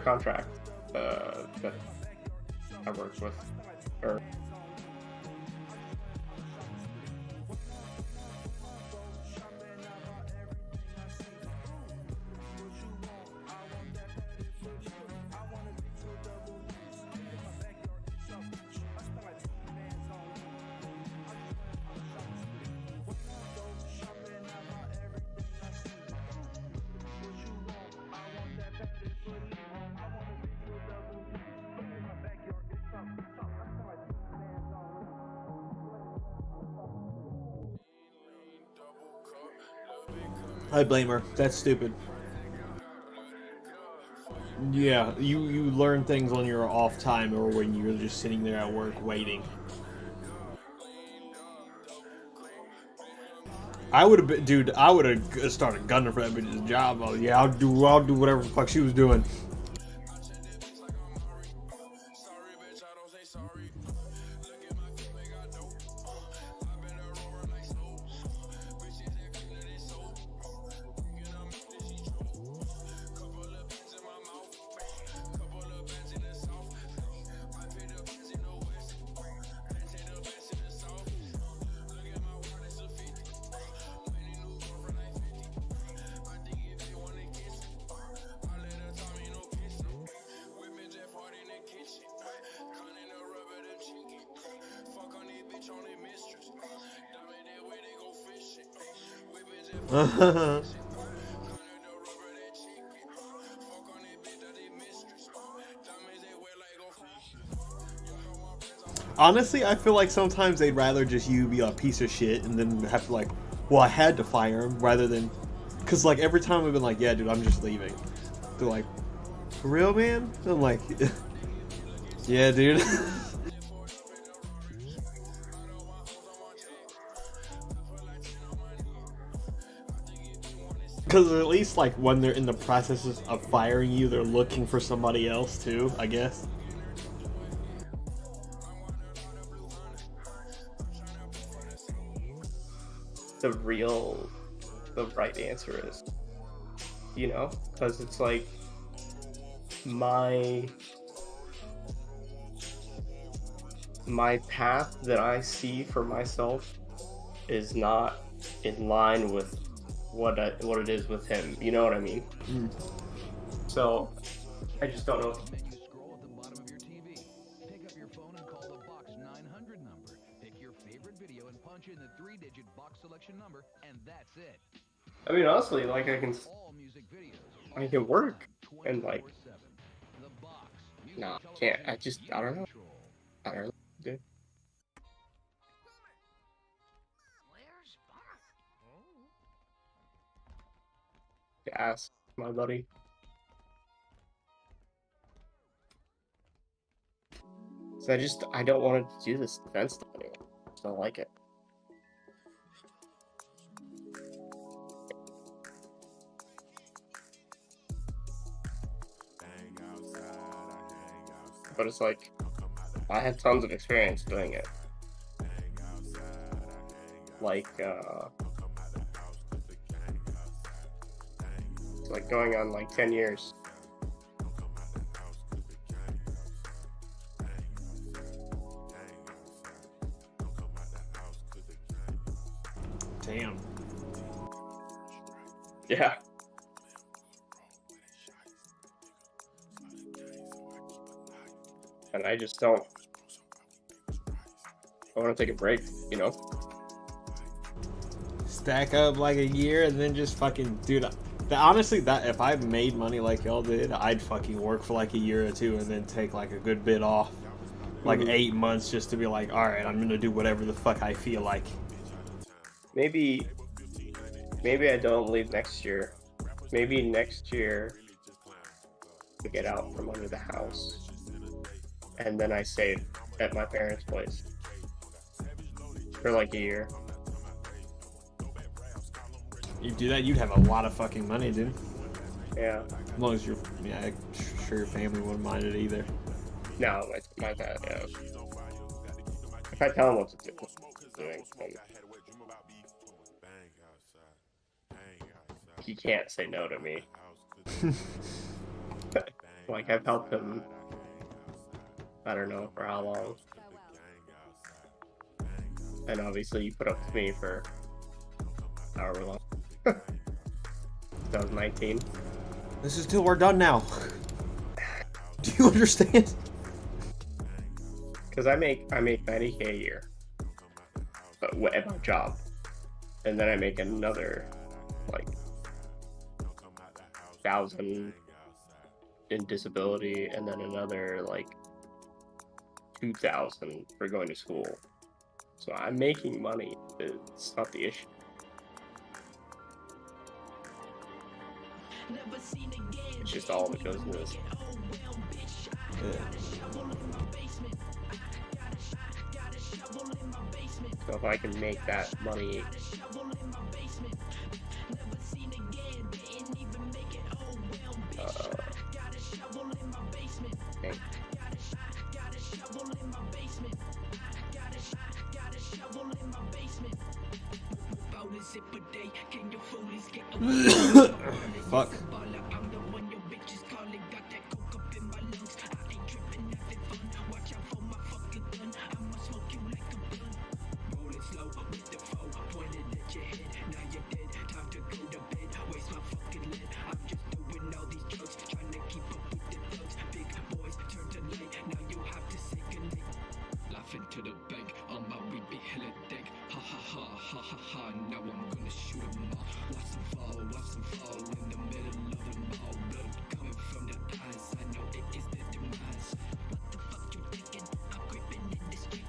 contract that I worked with. Or I blame her. That's stupid. Yeah, you learn things on your off time or when you're just sitting there at work waiting. I would have been, dude. I would have started gunning for that bitch's job. Yeah, I'll do whatever the fuck she was doing. Honestly, I feel like sometimes they'd rather just you be a piece of shit and then have to like, well, I had to fire him rather than, because like every time we've been like, yeah, dude, I'm just leaving. They're like, for real, man? I'm like, yeah, dude. Because at least like when they're in the process of firing you, they're looking for somebody else too, I guess. the right answer is, because it's like my my path that I see for myself is not in line with what it is with him. You know what I mean? Mm. So I just don't know. Scroll at the bottom of your TV. Pick up your phone and call the Box 900 number. Pick your favorite video and punch in the 3-digit box selection number, and that's it. I mean, honestly, like All music videos. I can work and like, 24/7. The Box. no, can't. I don't know. I don't know, dude. Where's Box? Ask my buddy. So I don't want to do this defense stuff anymore. I just don't like it. But it's like, I have tons of experience doing it. Like, it's like going on like 10 years. Damn. Yeah. And I just don't. I want to take a break, Stack up like a year and then just fucking, dude. Honestly, that if I made money like y'all did, I'd fucking work for like a year or two and then take like a good bit off, like 8 months, just to be like, all right, I'm gonna do whatever the fuck I feel like. Maybe I don't leave next year. Maybe next year we get out from under the house, and then I save at my parents' place for like a year. You do that, you'd have a lot of fucking money, dude. Yeah. As long as I'm sure your family wouldn't mind it either. No, my dad. Yeah. If I tell him what to do, then he can't say no to me. Like, I've helped him, I don't know for how long. And obviously you put up with me for however long. 2019. This is till we're done now. Do you understand? Because I make 90K a year, but at my job, and then I make another like 1,000 in disability, and then another like 2,000 for going to school. So I'm making money. It's not the issue. It's just all that goes into this. So if I can make that money, okay. Fuck. To the bank, on my weed be hella dank. Ha ha ha ha ha ha. Now I'm gonna shoot 'em all. Watch them fall in the middle of the mall. Blood coming from the eyes. I know it is the demise. What the fuck you thinking? I'm creeping in the street.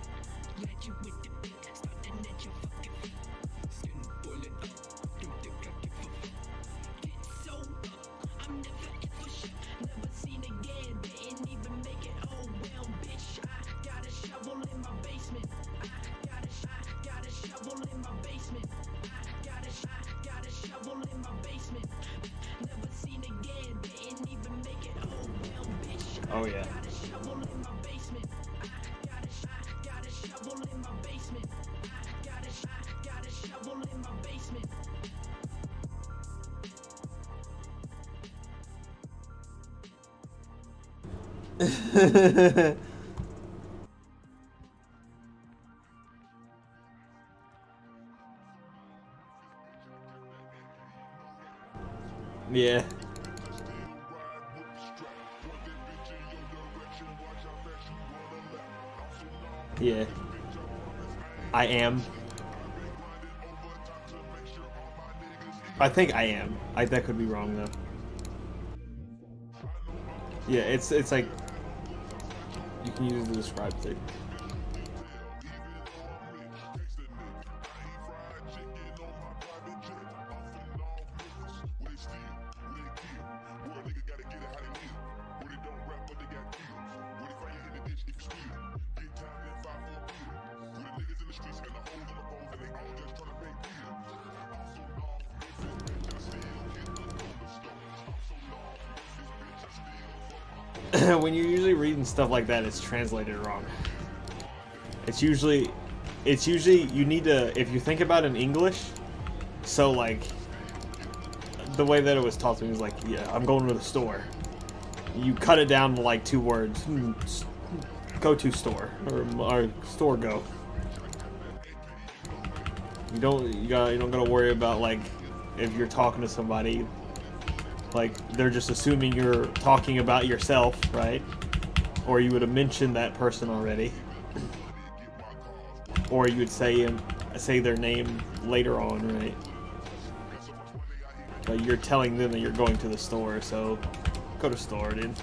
Glad you with the beat, starting at your fucking feet. Skin boiling up, don't think I give a fuck. Get so up, I'm never in for shit. Never seen again, didn't even make it. Oh well, bitch, I got a shovel in my basement. I got a shovel in my basement. I got a shovel in my basement. Never seen again, didn't even make it. Oh well, bitch. Oh yeah. Got a shovel in my basement. I got a shovel in my basement. I got a shovel in my basement. Yeah. Yeah. I am. I think I am. That could be wrong though. Yeah, it's like you can use the describe thing. When you're usually reading stuff like that, it's translated wrong. It's usually you need to, if you think about it in English, so like the way that it was taught to me was like, yeah, I'm going to the store. You cut it down to like 2 words. Go to store or store go. You don't gotta worry about like if you're talking to somebody. Like, they're just assuming you're talking about yourself, right? Or you would have mentioned that person already. Or you would say their name later on, right? But you're telling them that you're going to the store, so go to store, dude.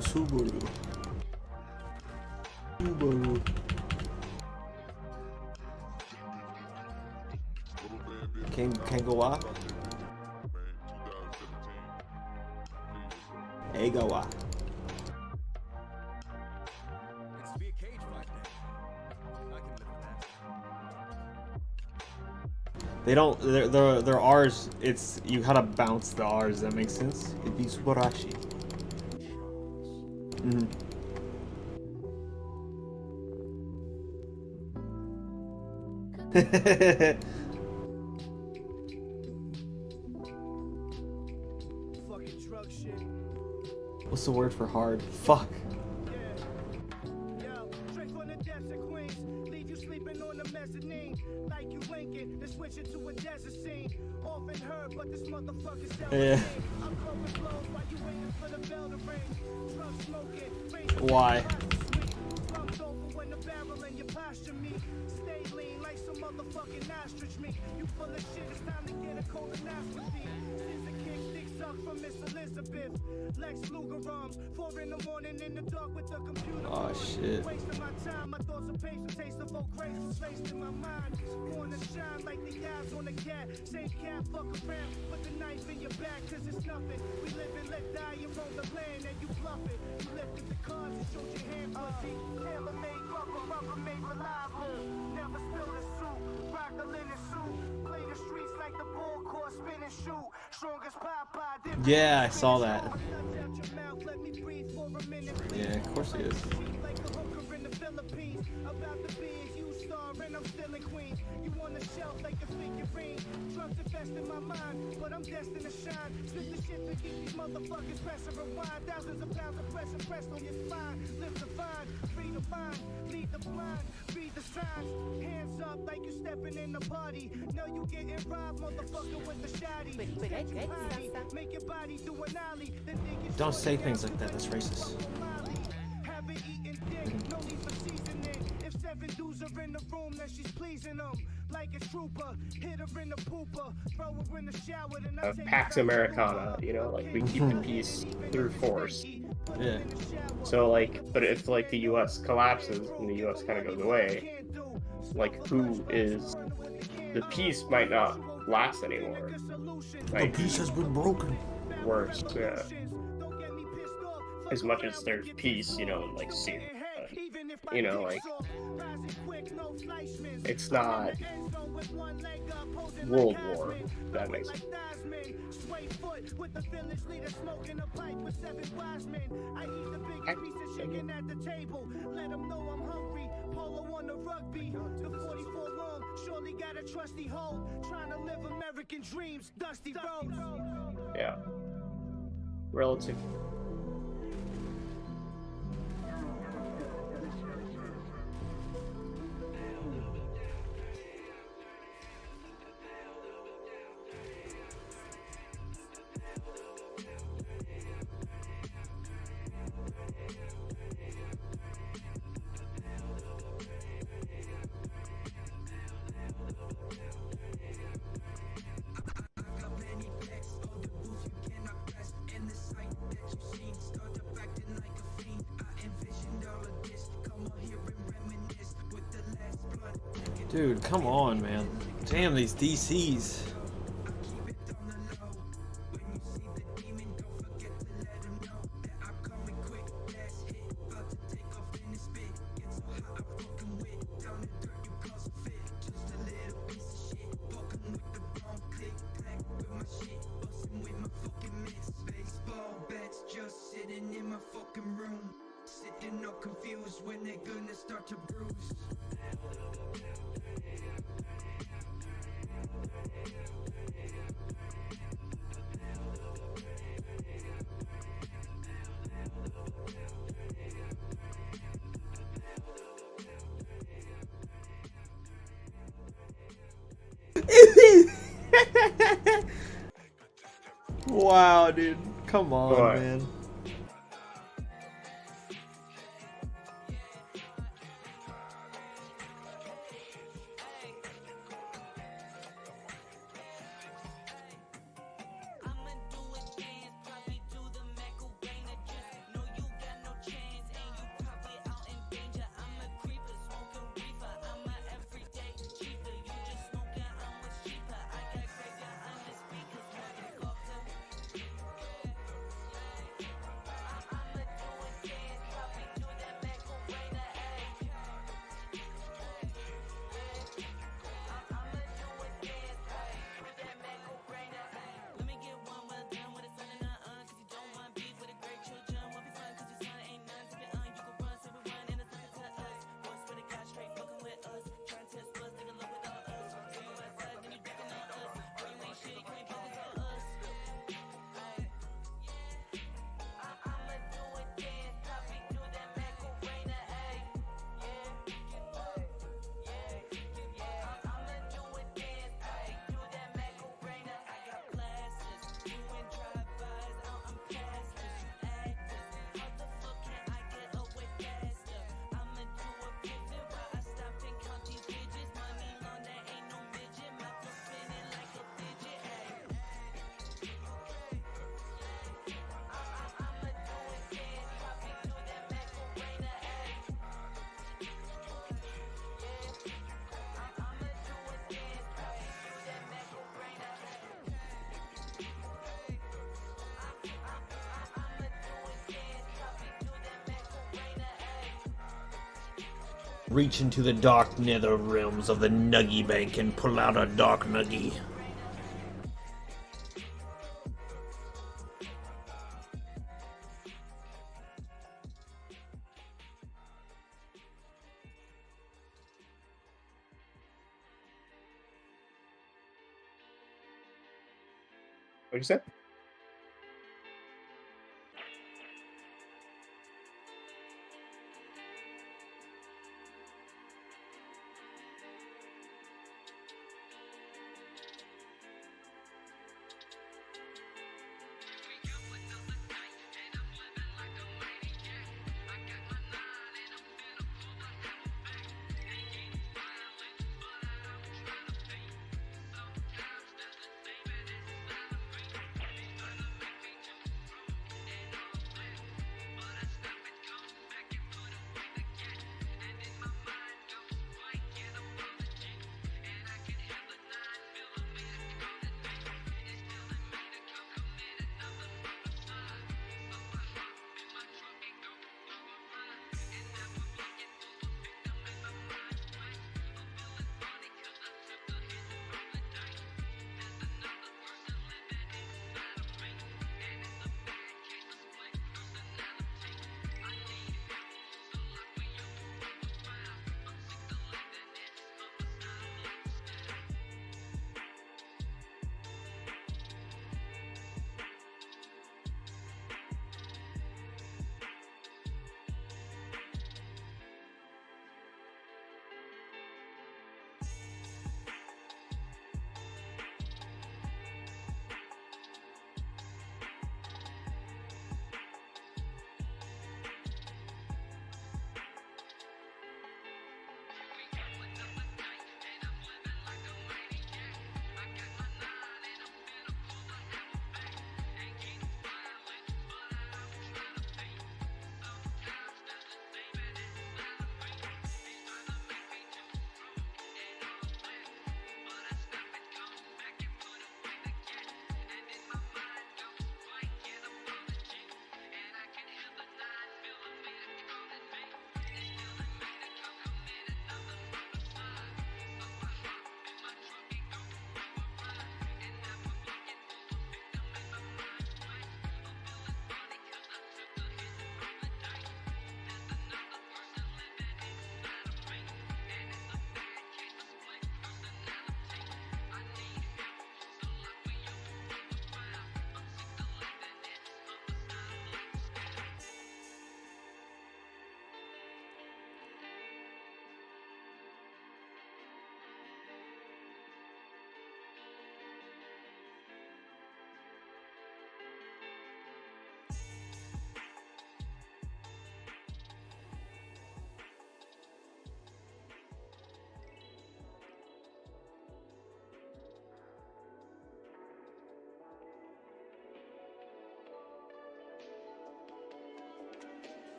Subaru. Kangawa. Egawa. It's to be a cage fight, man. I can live with that. They don't. Their R's. It's you gotta bounce the R's. That makes sense. It'd be Subarashi. Fucking drug shit. What's the word for hard? Fuck. Yo, straight from the depths of Queens, leave you sleeping on the mezzanine, like you Lincoln, then switch it to a desert scene. Often heard, but this motherfucker's Yeah. I'm throwing blows while you waiting for the bell to ring. Drug smoking, raising Why? bumped over when the barrel in your posture meet. Stay lean like some motherfucking ostrich meat. You full of shit, it's time to get a colonoscopy. Scissor kick, dick suck from Miss Elizabeth. Lex Luger arms, 4 in the morning in the dark with the computer. Oh, shit. Wasting my time, my thoughts of patience, taste of oak grace was placed in my mind. Born to shine like the eyes on a cat. Same cat, fuck around, put the knife in your back, cause it's nothing. We live and let die, you own the land and you bluff it. You lifted the cards and showed your hand pussy. Tailor-made rubber-made reliable. Never spill the soup, rock a linen suit. Play the streets like the ball court, spin and shoot. Strongest Popeye. Yeah, I saw that. Nuts out your mouth, let me breathe for a minute. Yeah, of course he is. Like a hooker in the Philippines, about to be a huge star and I'm still in Queens. You on the shelf like a figurine. Drugs infest in my mind, but I'm destined to shine. Spit the shit to keep these motherfuckers pressing rewind. Thousands of pounds of pressure pressed on your spine. Live the vine, free the mind, lead the blind, read the signs. Hands up like you stepping in the party. Know you getting robbed, motherfucker, with the shotty. Make your body do an ollie, then dig your Don't short say down things like that, that's racist. haven't eaten dick, no need for seasoning. If 7 dudes are in the room, then she's pleasing them. Like a trooper, hit her in the pooper, throw her in the shower, then I take Pax Americana, you know, like we keep the peace through force. Yeah. So like, but if like the U.S. collapses and the U.S. kind of goes away, like who is the peace might not last anymore. Like, peace has been broken. worse, yeah. As much as there's peace, you know, like Syria, you know, like it's not World War. If that makes sense. With the village leader smoking a pipe with 7 wise men. I eat the biggest piece of chicken at the table. Let them know I'm hungry. Polo on the rugby. The 44 long. Surely got a trusty hole. Trying to live American dreams. Dusty roads. Yeah. Relative. Dude, come on, man. Damn, these DCs. Wow, dude. Come on, What? man. Reach into the dark nether realms of the Nuggy Bank and pull out a dark Nuggy. What'd you say?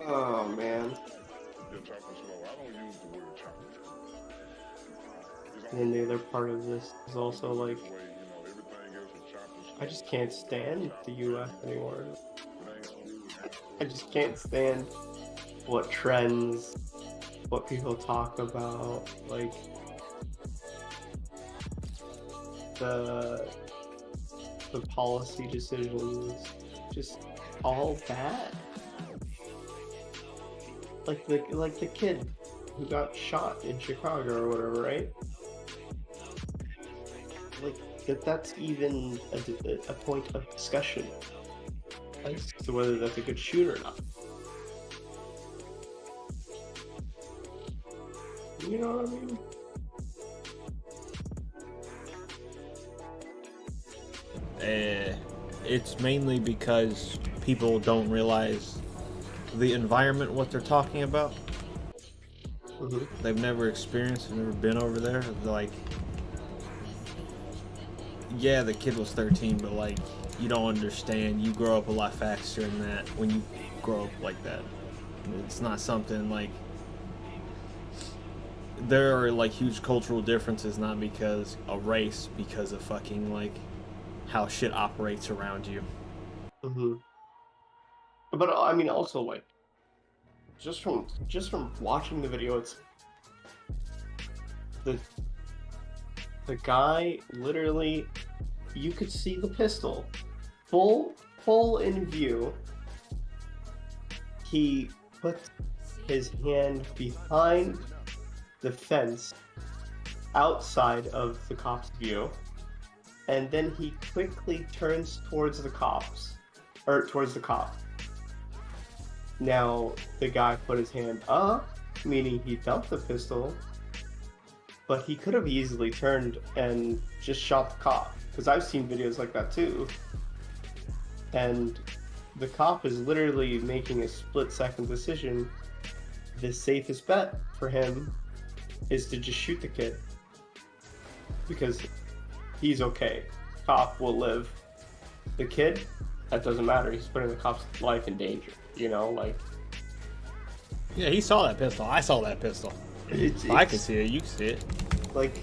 Oh man. And the other part of this is also like, I just can't stand the US anymore. I just can't stand what trends what people talk about, like the policy decisions, just all bad. Like the kid who got shot in Chicago or whatever, right? Like that's even a point of discussion as to whether that's a good shoot or not. You know what I mean? It's mainly because people don't realize the environment, what they're talking about. Mm-hmm. They've never experienced, never been over there. Like, yeah, the kid was 13, but like, you don't understand. You grow up a lot faster than that when you grow up like that. It's not something like, there are like huge cultural differences, not because of race, because of fucking like how shit operates around you. Mm-hmm. But I mean, also like, just from watching the video, it's the guy literally, you could see the pistol, full in view. He put his hand behind the fence, outside of the cop's view, and then he quickly turns towards the cops, or towards the cop. Now, the guy put his hand up, meaning he dumped the pistol, but he could have easily turned and just shot the cop, because I've seen videos like that too. And the cop is literally making a split-second decision. The safest bet for him is to just shoot the kid, because he's okay. Cop will live. The kid, that doesn't matter. He's putting the cop's life in danger. You know, like. Yeah, he saw that pistol. I saw that pistol. I can see it. You can see it. Like,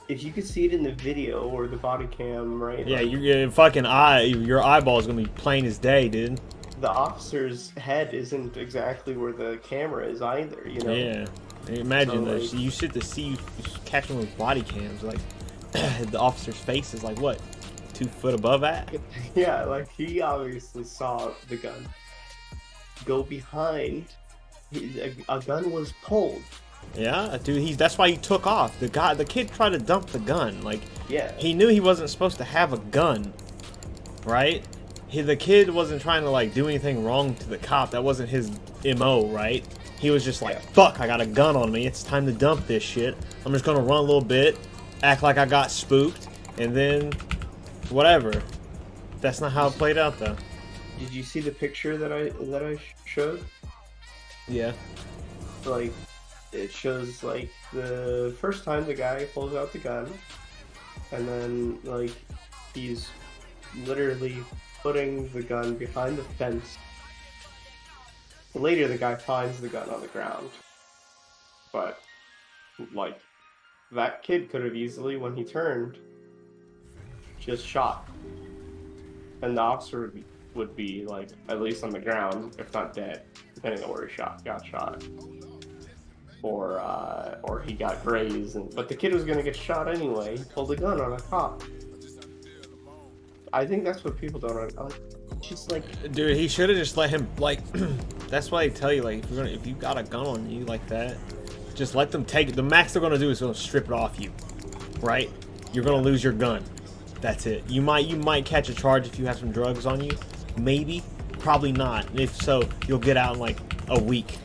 if you could see it in the video or the body cam, right? Yeah, like, your fucking eye, your eyeball is gonna be plain as day, dude. The officer's head isn't exactly where the camera is either. You know. Yeah. Imagine So, that. like, You should to see you catch them with body cams. Like, the officer's face is like, what, 2 foot above that? Yeah, like, he obviously saw the gun go behind. A gun was pulled. Yeah, dude. That's why he took off. The kid tried to dump the gun. Like, Yeah. he knew he wasn't supposed to have a gun, right? The kid wasn't trying to like do anything wrong to the cop. That wasn't his MO, right? He was just like, fuck, I got a gun on me. It's time to dump this shit. I'm just gonna run a little bit, act like I got spooked, and then whatever. That's not how it played out, though. Did you see the picture that I showed? Yeah. Like, it shows like the first time the guy pulls out the gun, and then like he's literally putting the gun behind the fence. Later, the guy finds the gun on the ground, but like that kid could have easily, when he turned, just shot, and the officer would be like at least on the ground, if not dead, depending on where he got shot, or he got grazed. But the kid was gonna get shot anyway. He pulled a gun on a cop. I think that's what people don't understand. Just like, dude, he should have just let him, like, that's why I tell you, like, if you got a gun on you like that, just let them take it. The max they're gonna do is gonna strip it off you, right? You're gonna lose your gun. That's it. You might catch a charge if you have some drugs on you, maybe, probably not. And if so, you'll get out in like a week.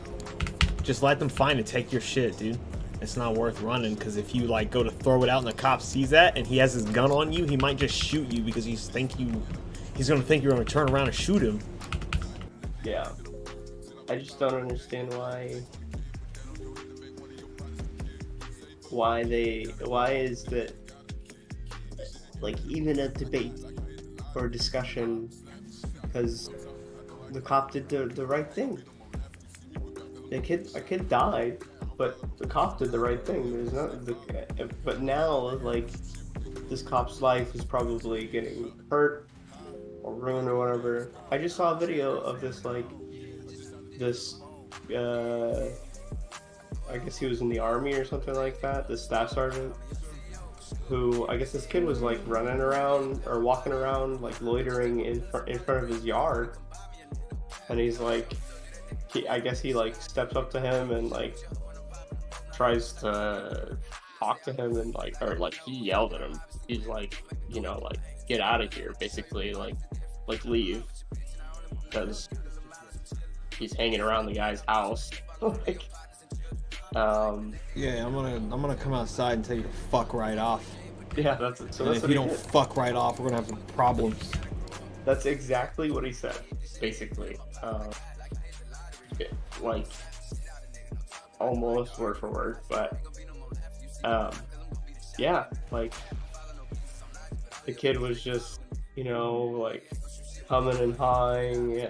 Just let them find it. Take your shit, dude. It's not worth running, because if you like go to throw it out and the cop sees that and he has his gun on you, he might just shoot you because he's gonna think you're gonna turn around and shoot him. yeah, I just don't understand why is that like even a debate or a discussion, because the cop did the right thing. A kid died, but the cop did the right thing. But now, like, this cop's life is probably getting hurt or ruined or whatever. I just saw a video of this I guess he was in the army or something like that. The staff sergeant, who I guess this kid was like running around or walking around like loitering in front of his yard, and he's like, I guess he like steps up to him and like tries to talk to him and like, or like he yelled at him. He's like, you know, like get out of here, basically, like leave, because he's hanging around the guy's house. Like, yeah, I'm gonna come outside and tell you to fuck right off. yeah, that's it. So And that's if what you he don't did. fuck right off, we're gonna have some problems. That's exactly what he said, basically. Like almost word for word, but yeah, like the kid was just, you know, like humming and hawing,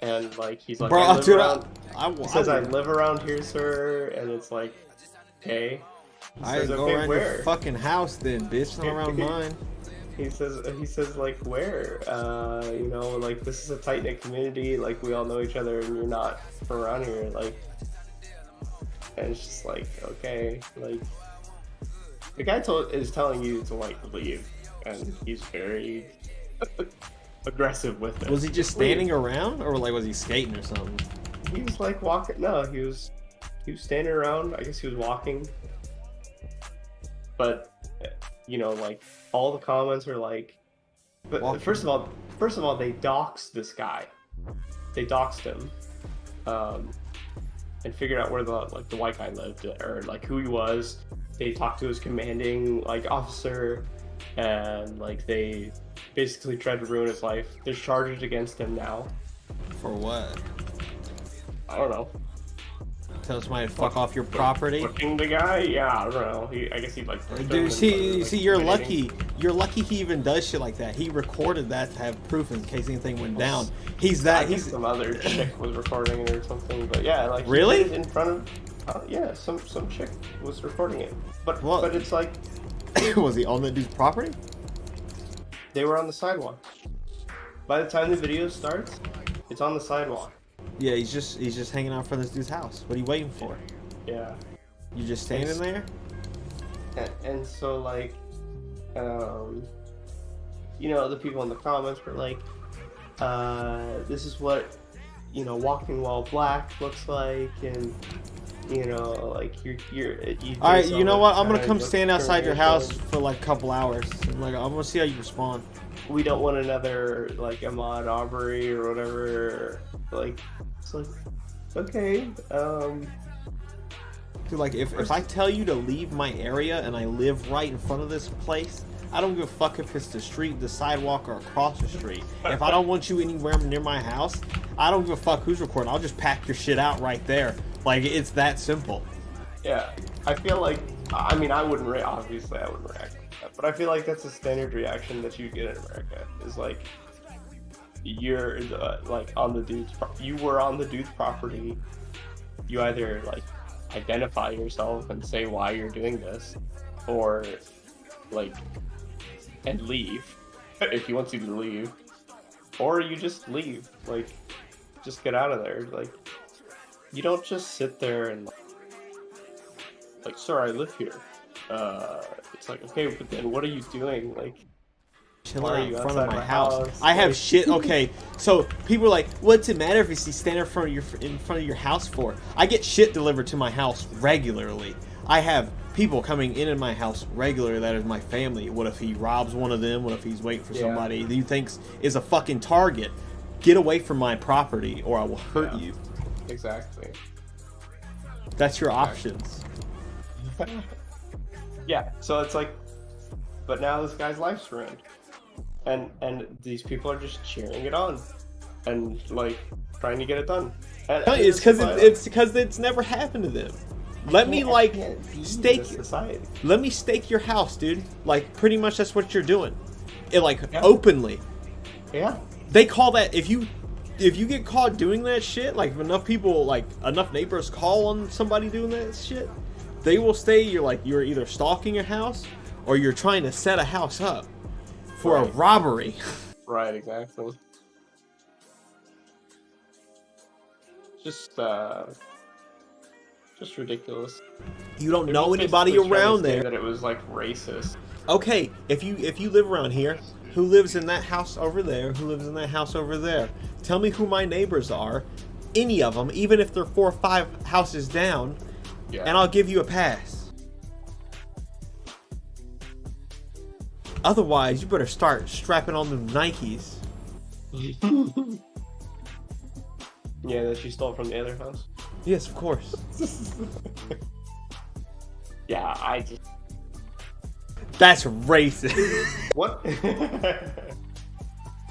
and like he's like, Bro, I live dude, around, I he says, I live around here, sir, and it's like, okay. He I says, go okay, around where? your fucking house then, bitch, not around mine. He says like, where? You know, like this is a tight knit community, like we all know each other, and you're not from around here, like. And it's just like, okay, like the guy is telling you to like leave, and he's very aggressive with it. Was he just standing around, or like was he skating or something? He was like walking. No, he was standing around. I guess he was walking. But you know, like all the comments are like, but Walking. first of all, they doxed this guy. They doxed him, and figured out where the white guy lived, or like who he was. They talked to his commanding like officer, and like they basically tried to ruin his life. There's charges against him now. For what? I don't know. Tell somebody to fuck off your property? Fucking the guy? Yeah, I don't know. I guess he like. pushed him Dude, and see, started, like, you're intimidating. lucky. You're lucky he even does shit like that. He recorded that to have proof in case anything went down. He's I that. guess He's some other chick was recording it or something, but yeah, like he Really? did it in front of. Yeah, some chick was recording it, but Well- but it's like was he on that dude's property? they were on the sidewalk. By the time the video starts, it's on the sidewalk. Yeah, he's just hanging out in front of this dude's house. What are you waiting for? Yeah, You just standing there? and so like, you know, the people in the comments were like, this is what, you know, walking while black looks like, and you know, like you All right, you know what? I'm gonna kinda come look stand outside your house discrimination. for like a couple hours. And, like I'm gonna see how you respond. We don't want another like Ahmaud Arbery or whatever. Like, it's like, okay, Dude, like if I tell you to leave my area and I live right in front of this place, I don't give a fuck if it's the street, the sidewalk, or across the street. If I don't want you anywhere near my house, I don't give a fuck who's recording. I'll just pack your shit out right there. Like it's that simple. yeah. I feel like, I mean, obviously I wouldn't react like that, but I feel like that's a standard reaction that you get in America. Is like, you're like on the dude's, you were on the dude's property. You either like identify yourself and say why you're doing this, or like, and leave if he wants you to leave, or you just leave, like just get out of there. Like, you don't just sit there and like, sir, I live here. It's like, okay, but then what are you doing? Like, Chill why out are in you front of outside my my house. house? I have Like- shit. Okay, so people are like, "What's it matter if he's standing in front of your house for?" I get shit delivered to my house regularly. I have people coming in my house regularly that is my family. What if he robs one of them? What if he's waiting for Yeah. somebody that he thinks is a fucking target? Get away from my property, or I will hurt Yeah. you. Exactly. That's your options. Yeah. So it's like, but now this guy's life's ruined, and these people are just cheering it on, and like trying to get it done. And It's because it's never happened to them. Let me like stake. society. Let me stake your house, dude. Like, pretty much that's what you're doing. It like Yeah. openly. Yeah. They call that if you get caught doing that shit, like if enough people, like enough neighbors call on somebody doing that shit, they will say you're either stalking a house or you're trying to set a house up for a Right. robbery. Right. Exactly. Just Just ridiculous. You don't They're know just anybody basically trying to around say there. That it was like racist. Okay, if you live around here, who lives in that house over there? Who lives in that house over there? Tell me who my neighbors are. Any of them, even if they're 4 or 5 houses down, Yeah. and I'll give you a pass. Otherwise, you better start strapping on them Nikes. Yeah, that she stole from the other house. Yes, of course. Yeah, I just. That's racist. What?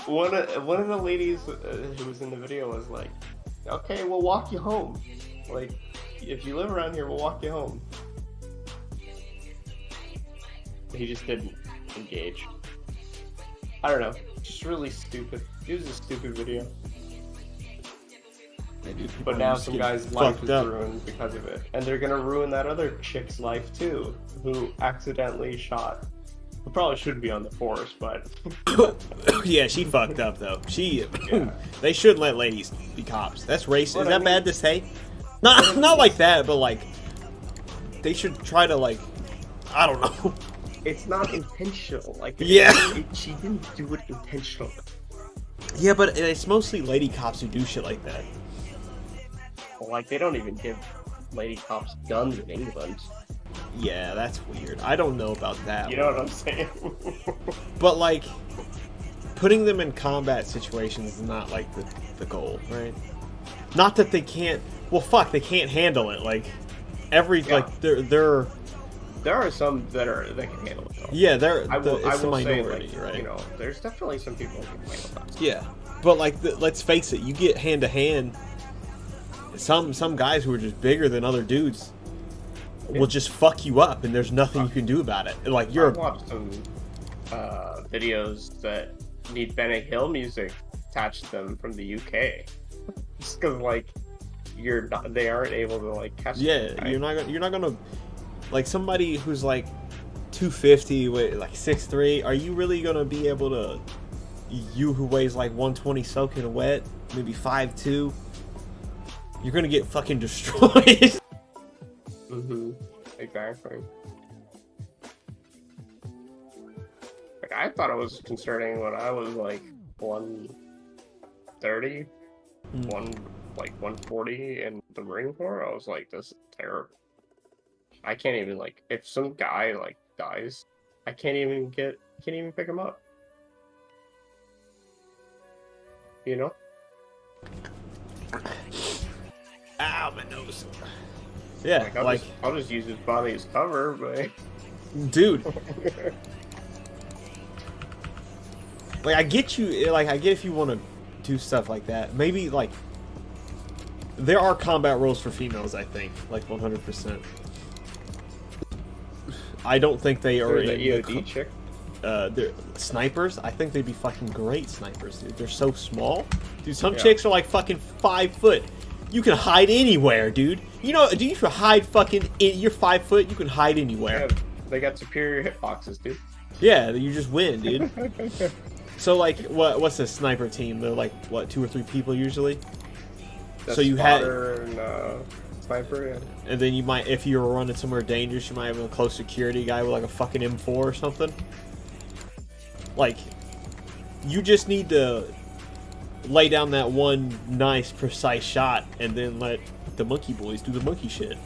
one of the ladies who was in the video was like, "Okay, we'll walk you home. Like, if you live around here, we'll walk you home." He just didn't engage. I don't know. Just really stupid. It was a stupid video. But now some guy's life is ruined because of it. And they're gonna ruin that other chick's life too, who accidentally shot. Who probably shouldn't be on the force, but... Yeah, she fucked up though. She, Yeah. They shouldn't let ladies be cops. That's racist. What Is I that mean- bad to say? Not like that, but like, they should try to like, I don't know. It's not intentional. Like, Yeah. She didn't do it intentionally. Yeah, but it's mostly lady cops who do shit like that. Like, they don't even give lady cops guns in England. Yeah, that's weird. I don't know about that. You know what I'm saying? But like, putting them in combat situations is not like the goal, right? Not that they can't. Well, fuck, they can't handle it. Like, like they're. There are some that can handle it though. Yeah, I will it's a say, minority, like, right? you know, there's definitely some people who can handle that. Yeah, but like, let's face it, you get hand to hand. Some guys who are just bigger than other dudes will just fuck you up, and there's nothing you can do about it. Like, I've watched some videos that need Benny Hill music attached to them from the UK, just because like they aren't able to like catch. yeah, them, right? you're not gonna like somebody who's like 250 with like 6'3". Are you really gonna be able to? You who weighs like 120 soaking wet, maybe 5'2". You're gonna get fucking destroyed. Exactly. Like, I thought it was concerning when I was like 130, 140 in the Marine Corps. I was like, this is terrible. I can't even like, if some guy like dies, I can't even pick him up. You know? Ow, my nose. Yeah, Like, I'll just use his body as cover, but dude. Like, I get you. Like, I get if you want to do stuff like that. Maybe like there are combat roles for females. I think, like 100%. I don't think they are the in EOD chick. They're snipers. I think they'd be fucking great snipers, dude. They're so small, dude. Some Yeah. chicks are like fucking 5 foot. You can hide anywhere, dude. You know, dude, if you hide fucking, you're 5 foot, you can hide anywhere. Yeah, they got superior hitboxes, dude. Yeah, you just win, dude. So like, what's a sniper team? They're like what, 2 or 3 people usually. That's So you had, spotter and sniper, yeah. and then you might, if you were running somewhere dangerous, you might have a close security guy with like a fucking M4 or something. Like, you just need to lay down that one nice, precise shot, and then let the monkey boys do the monkey shit.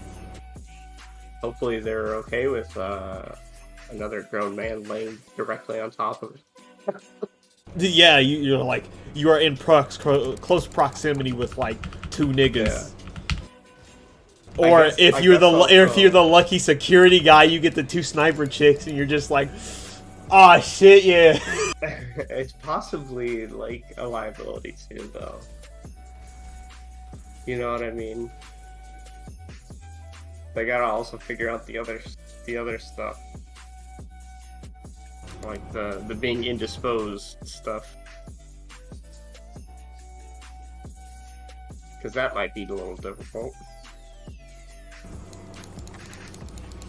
Hopefully they're okay with another grown man laying directly on top of it. Yeah, you're like, you are in close proximity with like 2 niggas. Yeah. Or I if guess you're also- the lucky security guy, you get the 2 sniper chicks, and you're just like, oh shit, yeah. It's possibly like a liability too, though. You know what I mean? They gotta also figure out the other stuff, like the being indisposed stuff, because that might be a little difficult.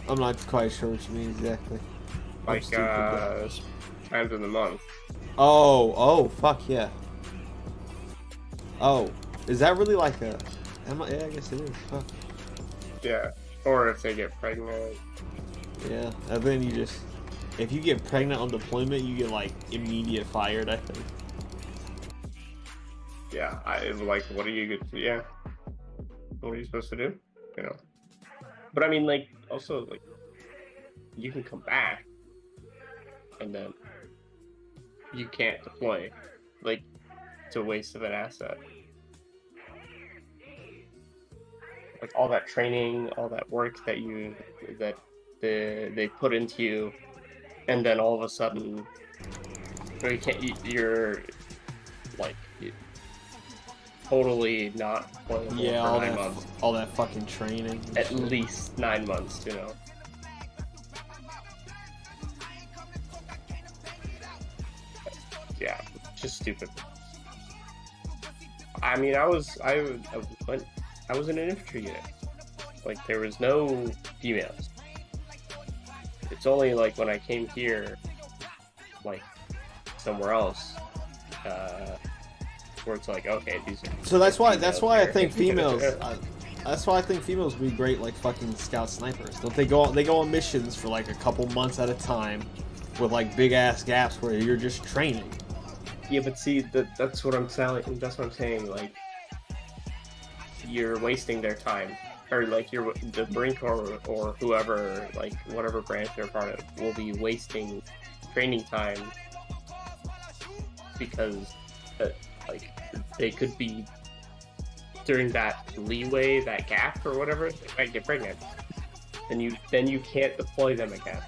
I'm not quite sure what you mean exactly. Like times in the month. Oh, fuck yeah. Oh, is that really like a? Yeah, I guess it is. Fuck. Yeah. Or if they get pregnant. Yeah, and then you just, if you get pregnant on deployment, you get like immediate fired, I think. Yeah. Like, what are you good to? Yeah. What are you supposed to do? You know. But I mean, like, also, like, you can come back, and then you can't deploy. Like, it's a waste of an asset. Like all that training, all that work that they put into you, and then all of a sudden, you're like totally not playable Yeah, for 9 months. all that fucking training. At least 9 months, you know. Yeah, just stupid. I mean, I was in an infantry unit. Like, there was no females. It's only like when I came here, like somewhere else, where it's like, okay, these are. So that's why I here. think females. That's why I think females would be great, like fucking scout snipers. Don't they go on missions for like a couple months at a time, with like big ass gaps where you're just training. Yeah, but see, that's what I'm saying. That's what I'm saying. Like, you're wasting their time, or like the Marine Corps or whoever, like whatever branch they're part of, will be wasting training time because, like, they could be during that leeway, that gap or whatever, they might get pregnant, and then you can't deploy them again.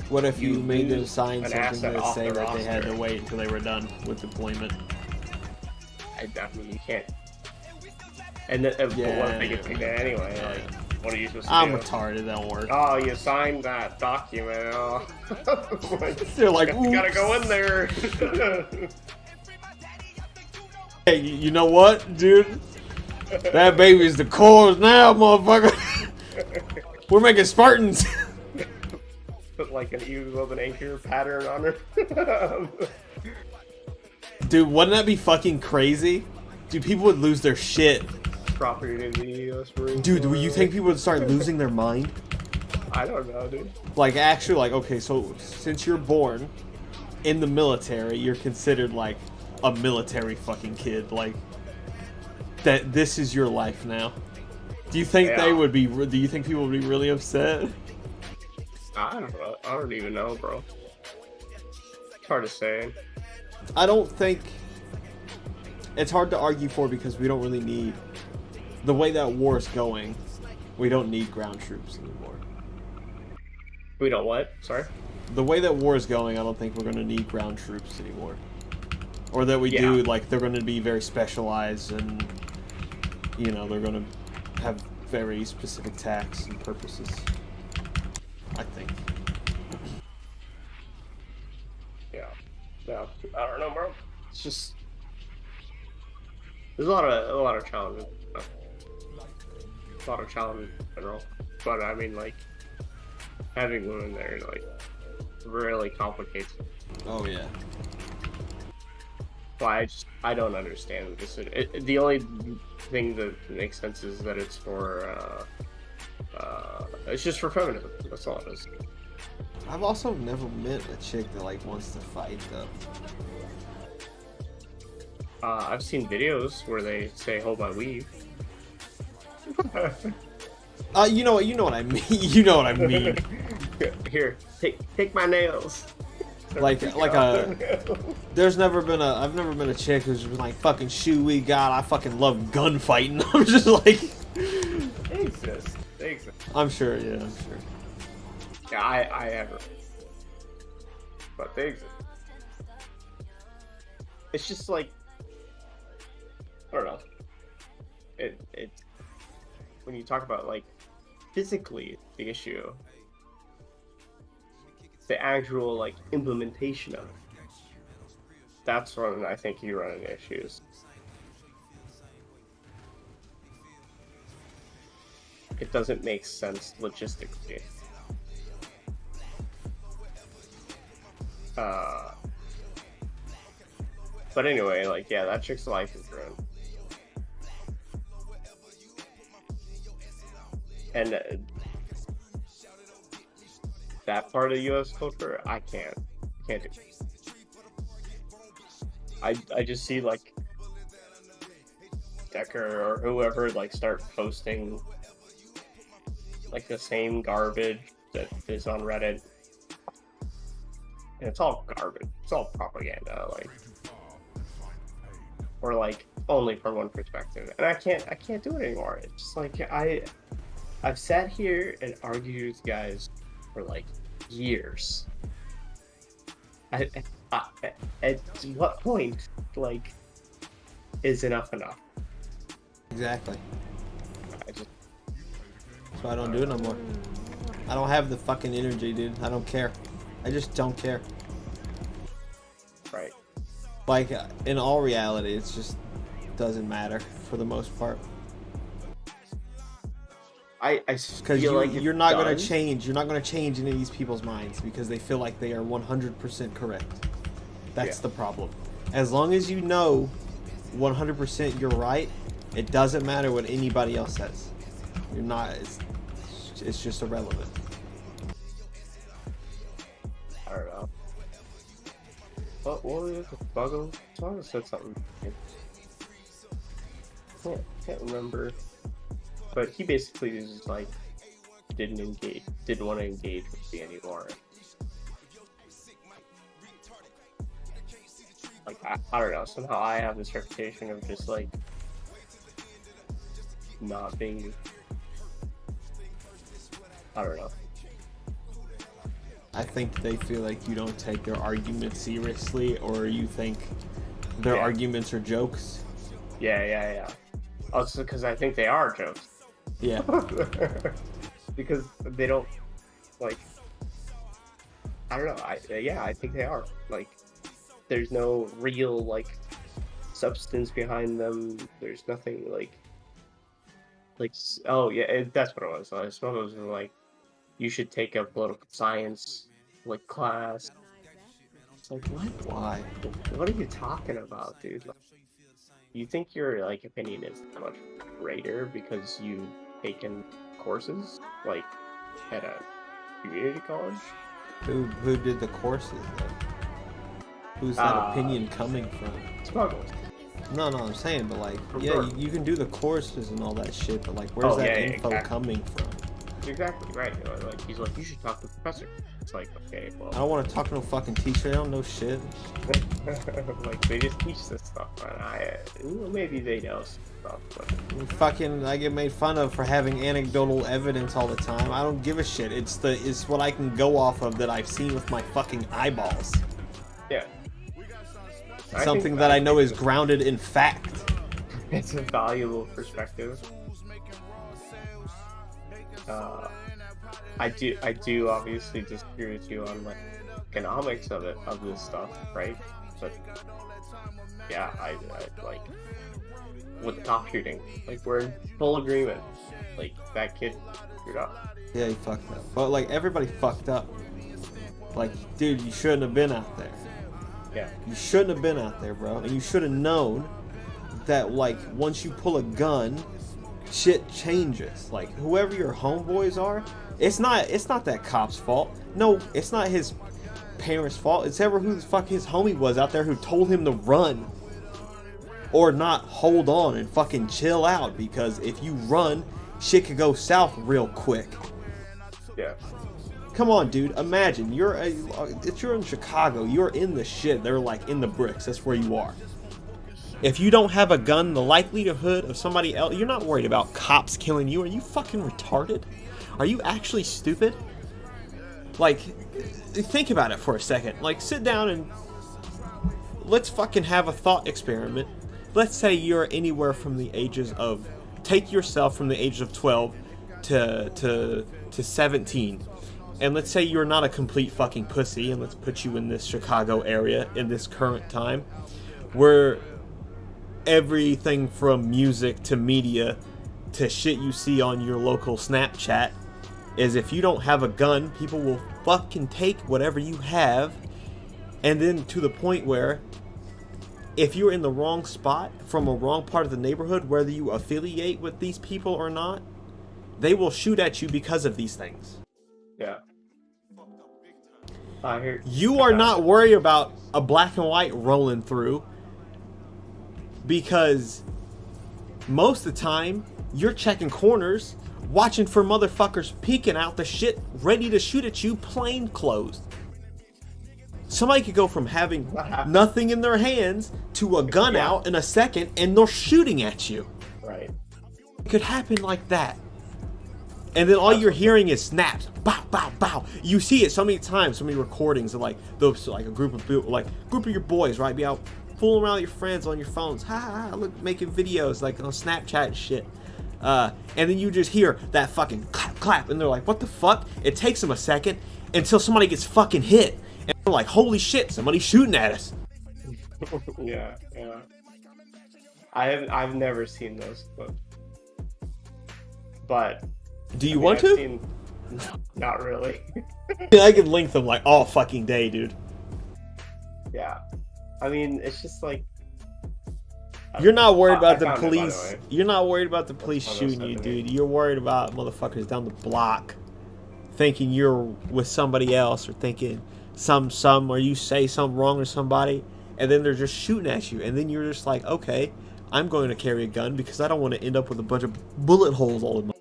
What if you made them lose sign an something asset to off say the that they had to roster. wait until they were done with deployment? I mean, you can't. And then, but what if they get pregnant anyway? Yeah. Like, what are you supposed to I'm do? retarded. That won't work. Oh, you signed that document. Oh. Like, They're like, you gotta "Oops." go in there. Hey, you know what, dude? That baby's the cause now, motherfucker. We're making Spartans. Put like an eagle of an anchor pattern on her. Dude, wouldn't that be fucking crazy? Dude, people would lose their shit. Property to the U.S. Marine Dude, Corps. you think people would start losing their mind? I don't know, dude. Like, actually, like, okay, so since you're born in the military, you're considered like a military fucking kid. Like, that this is your life now. Do you think Yeah. they would be? Do you think people would be really upset? I don't know. I don't even know, bro. It's hard to say. I don't think it's hard to argue for because we don't really need the way that war is going. We don't need ground troops anymore. We don't what? Sorry? The way that war is going, I don't think we're going to need ground troops anymore. Or that we Yeah. do, like, they're going to be very specialized and, you know, they're going to have very specific tasks and purposes. I think. Yeah. No, I don't know, bro. It's just there's a lot of challenges. A lot of challenges in general. But I mean, like, having women there, like, really complicates it. Oh, yeah. Why I don't understand this. The only thing that makes sense is that it's for it's just for feminism. That's all it is. I've also never met a chick that, like, wants to fight, though. I've seen videos where they say, "Hold my weave." You know what I mean. You know what I mean. Here, take my nails. Like I've never been a chick who's been like, fucking shoo-wee, God, I fucking love gunfighting. I'm just like, They exist. They exist. I'm sure, yeah, I'm sure. Yeah, I haven't. But they exist. It's just like, I don't know. It when you talk about, like, physically the issue, the actual, like, implementation of it, that's when I think you run into issues. It doesn't make sense logistically. But anyway, like, yeah, that chick's life is ruined. And that part of U.S. culture, I can't do. I just see like Decker or whoever like start posting like the same garbage that is on Reddit, and it's all garbage. It's all propaganda, like, or like only from one perspective, and I can't do it anymore. It's just like I've sat here and argued with guys for like years. At what point, like, is enough enough? Exactly. I just, So I don't do it no more. I don't have the fucking energy, dude. I don't care. I just don't care. right. Like, in all reality, it's just doesn't matter for the most part. I Because feel like you're not going to change. You're not going to change any of these people's minds because they feel like they are 100% correct. That's the problem. As long as you know 100% you're right, it doesn't matter what anybody else says. You're not. It's just irrelevant. I don't know. What was it? Buggo said something. Can't remember. But he basically just like didn't want to engage with me anymore. Like I don't know. Somehow I have this reputation of just like not being. I don't know. I think they feel like you don't take their arguments seriously, or you think their arguments are jokes. Yeah. Also, because I think they are jokes. Yeah. Because they don't like. I don't know. I think they are. Like, there's no real like substance behind them. There's nothing like. Oh yeah, that's what it was. I suppose it was like, you should take a political science like class. It's like, what? Why? What are you talking about, dude? Like, you think your like opinion is that much greater because you've taken courses like at a community college? Who did the courses though? Who's that opinion coming from? Smuggles. No, I'm saying, but like, For yeah, sure. you can do the courses and all that shit, but like, where's that info exactly. coming from? Exactly right. You know, like he's like, you should talk to the professor. It's like, okay, I well, don't want to talk to no fucking teacher. I don't know shit. like they just teach this stuff, and maybe they know stuff, but Fucking, I get made fun of for having anecdotal evidence all the time. I don't give a shit. It's what I can go off of that I've seen with my fucking eyeballs. yeah. Something that I know is grounded in fact. It's a valuable perspective. I do obviously disagree with you on like economics of this stuff, right? But yeah, I like with the top shooting, like we're in full agreement. Like that kid screwed up. Yeah, he fucked up. But like, everybody fucked up. Like, dude, you shouldn't have been out there. Yeah. You shouldn't have been out there, bro. And you should have known that, like, once you pull a gun, shit changes. Like, whoever your homeboys are, it's not that cop's fault. No, it's not his parents' fault. It's ever who the fuck his homie was out there who told him to run. Or not hold on and fucking chill out, because if you run, shit could go south real quick. Yeah. Come on, dude. Imagine you're in Chicago. You're in the shit. They're like in the bricks. That's where you are. If you don't have a gun, the likelihood of somebody else, you're not worried about cops killing you. Are you fucking retarded? Are you actually stupid? Like, think about it for a second. Like, sit down and let's fucking have a thought experiment. Let's say you're anywhere from the ages of, take yourself from the age of 12 to 17. And let's say you're not a complete fucking pussy, and let's put you in this Chicago area in this current time, where everything from music to media to shit you see on your local Snapchat is, if you don't have a gun, people will fucking take whatever you have. And then to the point where, if you're in the wrong spot from a wrong part of the neighborhood, whether you affiliate with these people or not, they will shoot at you because of these things. Yeah. I hear You are not worried about a black and white rolling through because most of the time you're checking corners, watching for motherfuckers peeking out the shit, ready to shoot at you, plain clothes. Somebody could go from having nothing in their hands to a gun out in a second and they're shooting at you. Right. It could happen like that. And then all you're hearing is snaps. Bow, bow, bow. You see it so many times, so many recordings of like those, like a group of people, like group of your boys, right? Be out fooling around with your friends on your phones. Ha ha, ha, look, making videos like on Snapchat and shit. And then you just hear that fucking clap, clap. And they're like, what the fuck? It takes them a second until somebody gets fucking hit. And they're like, holy shit, somebody's shooting at us. Yeah, yeah. I've never seen those, but Do you want to? No, not really. I can link them like all fucking day, dude. Yeah. I mean, it's just like You're not worried about I the found it, by the police. way. You're not worried about the police one shooting those you, sent to me. dude. You're worried about motherfuckers down the block thinking you're with somebody else or thinking some or you say something wrong to somebody and then they're just shooting at you and then you're just like, okay, I'm going to carry a gun because I don't want to end up with a bunch of bullet holes all in my.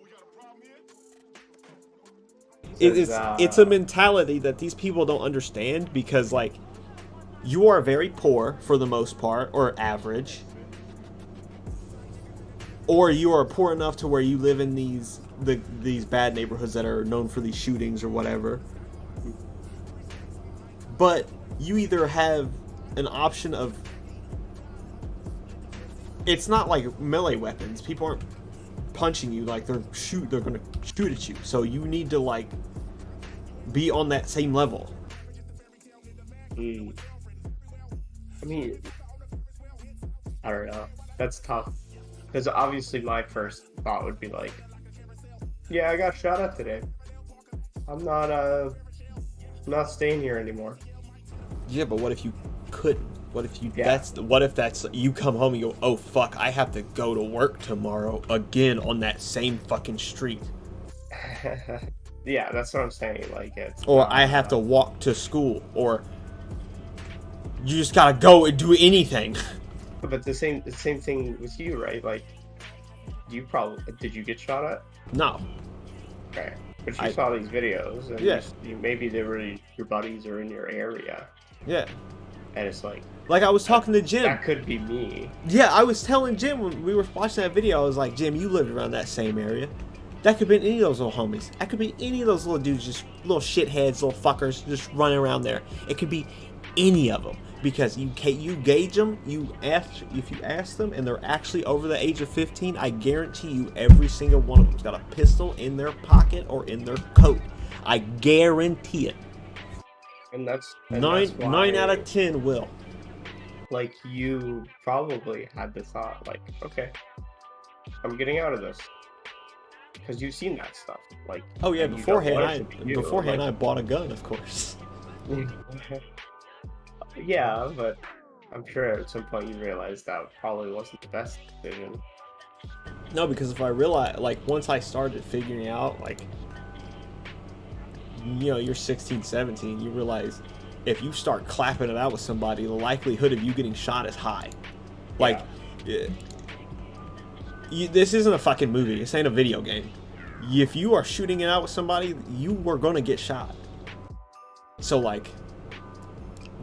It's a mentality that these people don't understand because like you are very poor for the most part or average, or you are poor enough to where you live in these bad neighborhoods that are known for these shootings or whatever. But you either have an option of, it's not like melee weapons. People aren't punching you like they're gonna shoot at you. So you need to like be on that same level. I mean, I don't know. That's tough. Because obviously my first thought would be like, yeah, I got shot at today. I'm not staying here anymore. Yeah, but what if you couldn't? What if you Yeah. what if that's you come home and you go, oh fuck, I have to go to work tomorrow again on that same fucking street. Yeah, that's what I'm saying. Like, it's Or not, I have to walk to school, or you just gotta go and do anything. But the same thing with you, right? Like, did you get shot at? No. Okay, but you saw these videos, and Yeah. maybe they were your buddies are in your area, Yeah. and it's like Like I was talking to Jim. that could be me. Yeah, I was telling Jim when we were watching that video, I was like, Jim, you lived around that same area. That could be any of those little homies. That could be any of those little dudes, just little shitheads, little fuckers, just running around there. It could be any of them because you gauge them. If you ask them, and they're actually over the age of 15, I guarantee you, every single one of them's got a pistol in their pocket or in their coat. I guarantee it. And that's Nine out of 10 will. Like, you probably had the thought, like, okay, I'm getting out of this. Because you've seen that stuff. Like, Oh yeah, and you don't beforehand want it to be you, I bought a gun, of course. Yeah, but I'm sure at some point you realized that probably wasn't the best decision. No, because if I realized, like, once I started figuring out, like, you know, you're 16, 17, you realize if you start clapping it out with somebody, the likelihood of you getting shot is high. Like, this isn't a fucking movie. This ain't a video game. If you are shooting it out with somebody, you are going to get shot. So, like,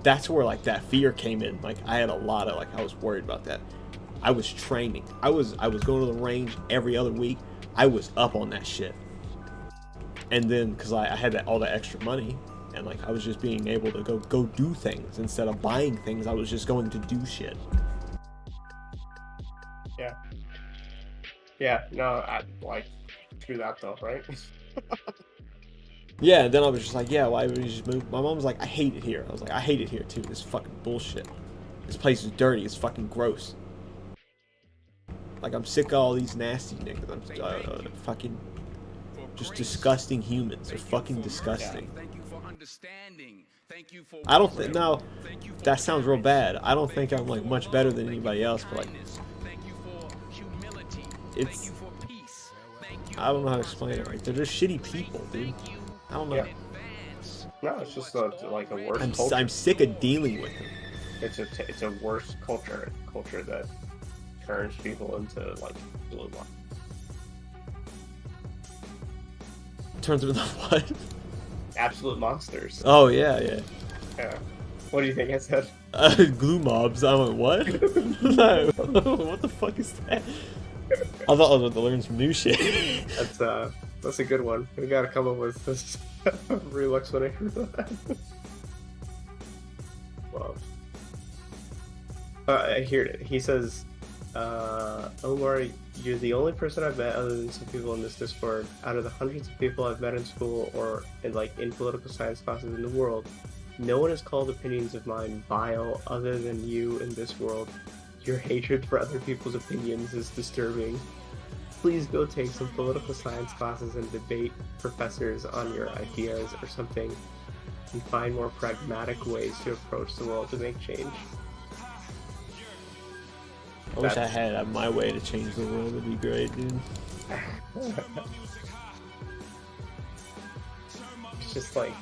that's where, like, that fear came in. Like, I had a lot of, like, I was worried about that. I was training. I was going to the range every other week. I was up on that shit. And then, because I had all that extra money, and, like, I was just being able to go do things. Instead of buying things, I was just going to do shit. Yeah. Yeah, no, like, screw that though, right? Yeah, and then I was just like, yeah, why would you just move? My mom was like, I hate it here. I was like, I hate it here too. This is fucking bullshit. This place is dirty. It's fucking gross. Like, I'm sick of all these nasty niggas. I'm fucking just disgusting humans. They're fucking disgusting. Thank you for understanding. Thank you for I don't think, no, that sounds real bad. I don't think I'm, like, much better than anybody else, but, like, thank you for humility. It's- Thank you for peace. Thank you I don't know how to explain it right. They're just shitty people, dude. I don't know. Yeah. No, it's just like a worse I'm culture. I'm sick of dealing with them. It's a worse culture. A culture that turns people into like blue one. In terms of the what? Absolute monsters. Oh yeah, yeah. Yeah. What do you think I said? Glue mobs. I went what? No. What the fuck is that? I thought I was about to learn some new shit. That's a good one. We gotta come up with this real explanation for that. Wow. I hear it. He says, Omar, you're the only person I've met other than some people in this Discord. Out of the hundreds of people I've met in school or in political science classes in the world, no one has called opinions of mine vile other than you in this world. Your hatred for other people's opinions is disturbing. Please go take some political science classes and debate professors on your ideas or something, and find more pragmatic ways to approach the world to make change. I wish I had my way to change the world. It'd be great, dude. It's just like,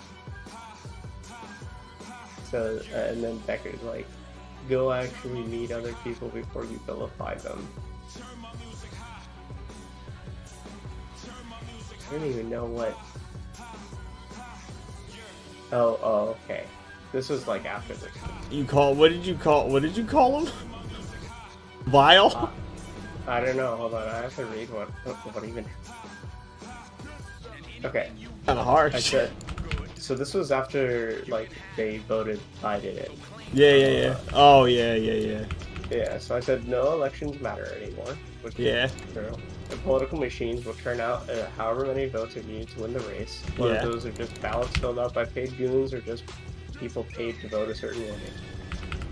so, and then Becker's like, go actually meet other people before you vilify them. I don't even know what. Oh, okay. This was like after this. What did you call him? Vile? I don't know. Hold on, I have to read what even. Okay. Kind of harsh. I said. So this was after like they voted Biden in. Yeah. Oh yeah. Yeah. So I said no elections matter anymore. Which is true. The political machines will turn out however many votes are needed to win the race. Whether those are just ballots filled out by paid goons or just people paid to vote a certain way.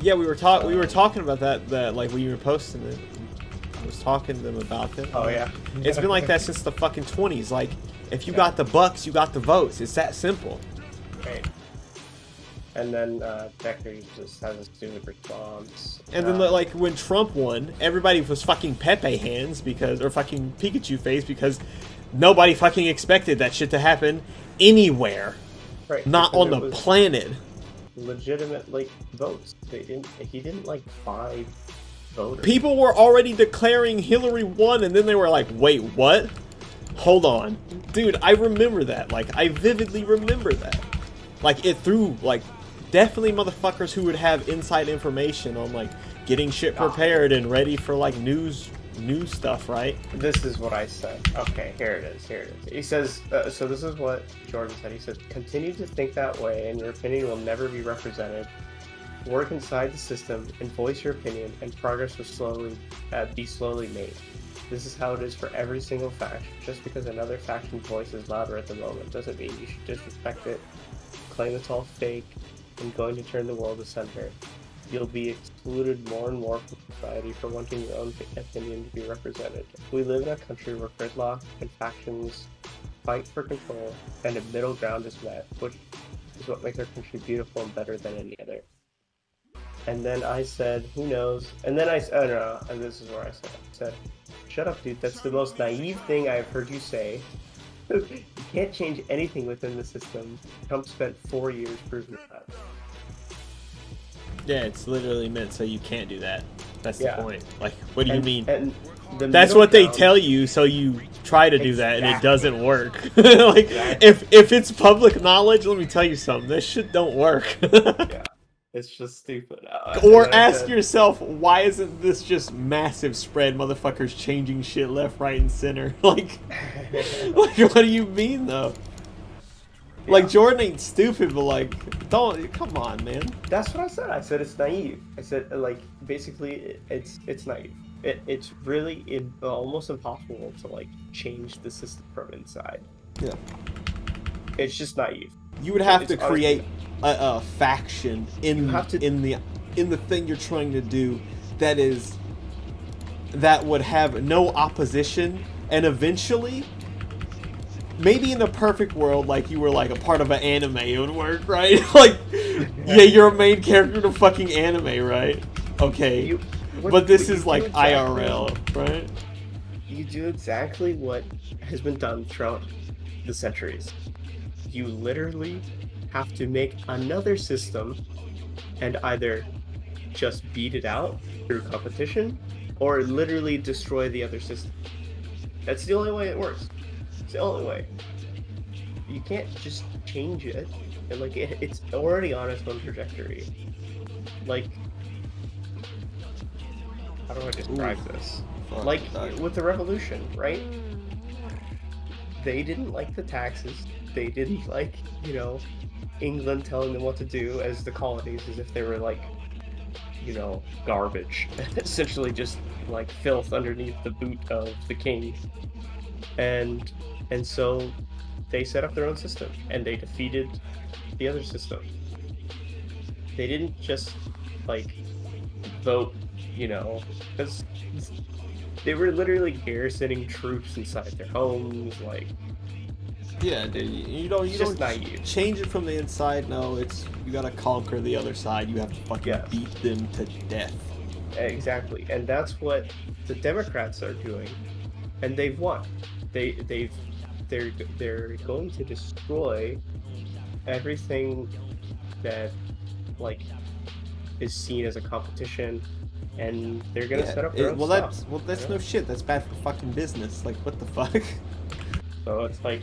Yeah, we were talking about that like when you were posting it. I was talking to them about it. Oh yeah. It's been like that since the fucking 20s. Like, if you got the bucks, you got the votes. It's that simple. Right. And then Becker just has a stupid response. And then like when Trump won, everybody was fucking Pepe hands or fucking Pikachu face because nobody fucking expected that shit to happen anywhere. Right. Not on the planet. Legitimate votes. He didn't like buy voters. People were already declaring Hillary won, and then they were like, wait, what? Hold on. Dude, I remember that. Like, I vividly remember that. Like, it threw, like, definitely motherfuckers who would have inside information on, like, getting shit prepared and ready for, like, news stuff, right? This is what I said. Okay, here it is. He says, so this is what Jordan said. He said, continue to think that way and your opinion will never be represented. Work inside the system and voice your opinion and progress will be slowly made. This is how it is for every single faction. Just because another faction's voice is louder at the moment doesn't mean you should disrespect it, claim it's all fake, and going to turn the world to center. You'll be excluded more and more from society for wanting your own opinion to be represented. We live in a country where gridlock and factions fight for control, and a middle ground is met, which is what makes our country beautiful and better than any other. And then I said, who knows? And then and this is where I said, shut up, dude, that's the most naive thing I've heard you say. You can't change anything within the system. Trump spent 4 years proving that. Yeah, it's literally meant so you can't do that. That's the point. Like, what do you mean? And that's what they tell you, so you try to do that, and it doesn't work. Like, if it's public knowledge, let me tell you something. This shit don't work. Yeah, it's just stupid. Or ask yourself, why isn't this just massive spread? Motherfuckers changing shit left, right, and center. Like what do you mean, though? Yeah. Like, Jordan ain't stupid, but, like, come on, man. That's what I said. I said it's naive. I said, like, basically, it's naive. It's really almost impossible to, like, change the system from inside. Yeah. It's just naive. You would have to create a faction in the thing you're trying to do that would have no opposition, and eventually, maybe in the perfect world, like you were like a part of an anime, it would work, right? Like, yeah, you're a main character in a fucking anime, right? Okay, but this is like IRL, right? you do exactly what has been done throughout the centuries. You literally have to make another system and either just beat it out through competition or literally destroy the other system. That's the only way it works. It's the only way. You can't just change it. And like it's already on its own trajectory. Like, how do I describe this? Fuck, Like dog. with the revolution, right? They didn't like the taxes. They didn't like, you know, England telling them what to do as the colonies, as if they were like, you know, garbage. Essentially just like filth underneath the boot of the king. And so they set up their own system and they defeated the other system. They didn't just like vote, you know, because they were literally garrisoning troops inside their homes, like. Yeah, dude. You don't Just naive. change it from the inside. No, it's you gotta conquer the other side. You have to fucking Yes. beat them to death. Exactly, and that's what the Democrats are doing, and they've won. They're going to destroy everything that like is seen as a competition, and they're gonna set up their own stuff. That's you no know? shit. That's bad for fucking business. Like, what the fuck? So it's like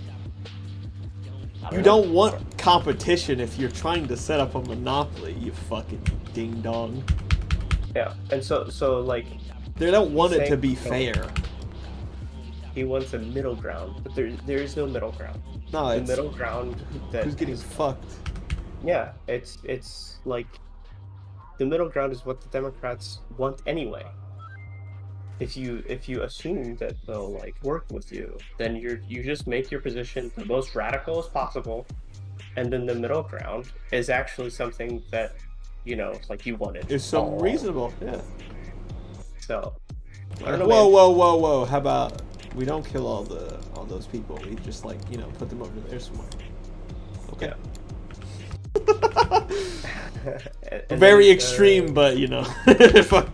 I You know. don't want competition if you're trying to set up a monopoly. You fucking ding dong. Yeah, and so like They don't want it to Saying- be fair. he wants a middle ground, but there is no middle ground. No, The it's middle ground that who's getting is- fucked. yeah, it's like the middle ground is what the Democrats want anyway. If you assume that they'll like work with you, then you just make your position the most radical as possible, and then the middle ground is actually something that, you know, like you wanted. It's some all reasonable, yeah. So I Like, don't know, whoa, man. whoa! How about we don't kill all those people? We just like put them over there somewhere. Okay. And Very then, extreme, but fuck.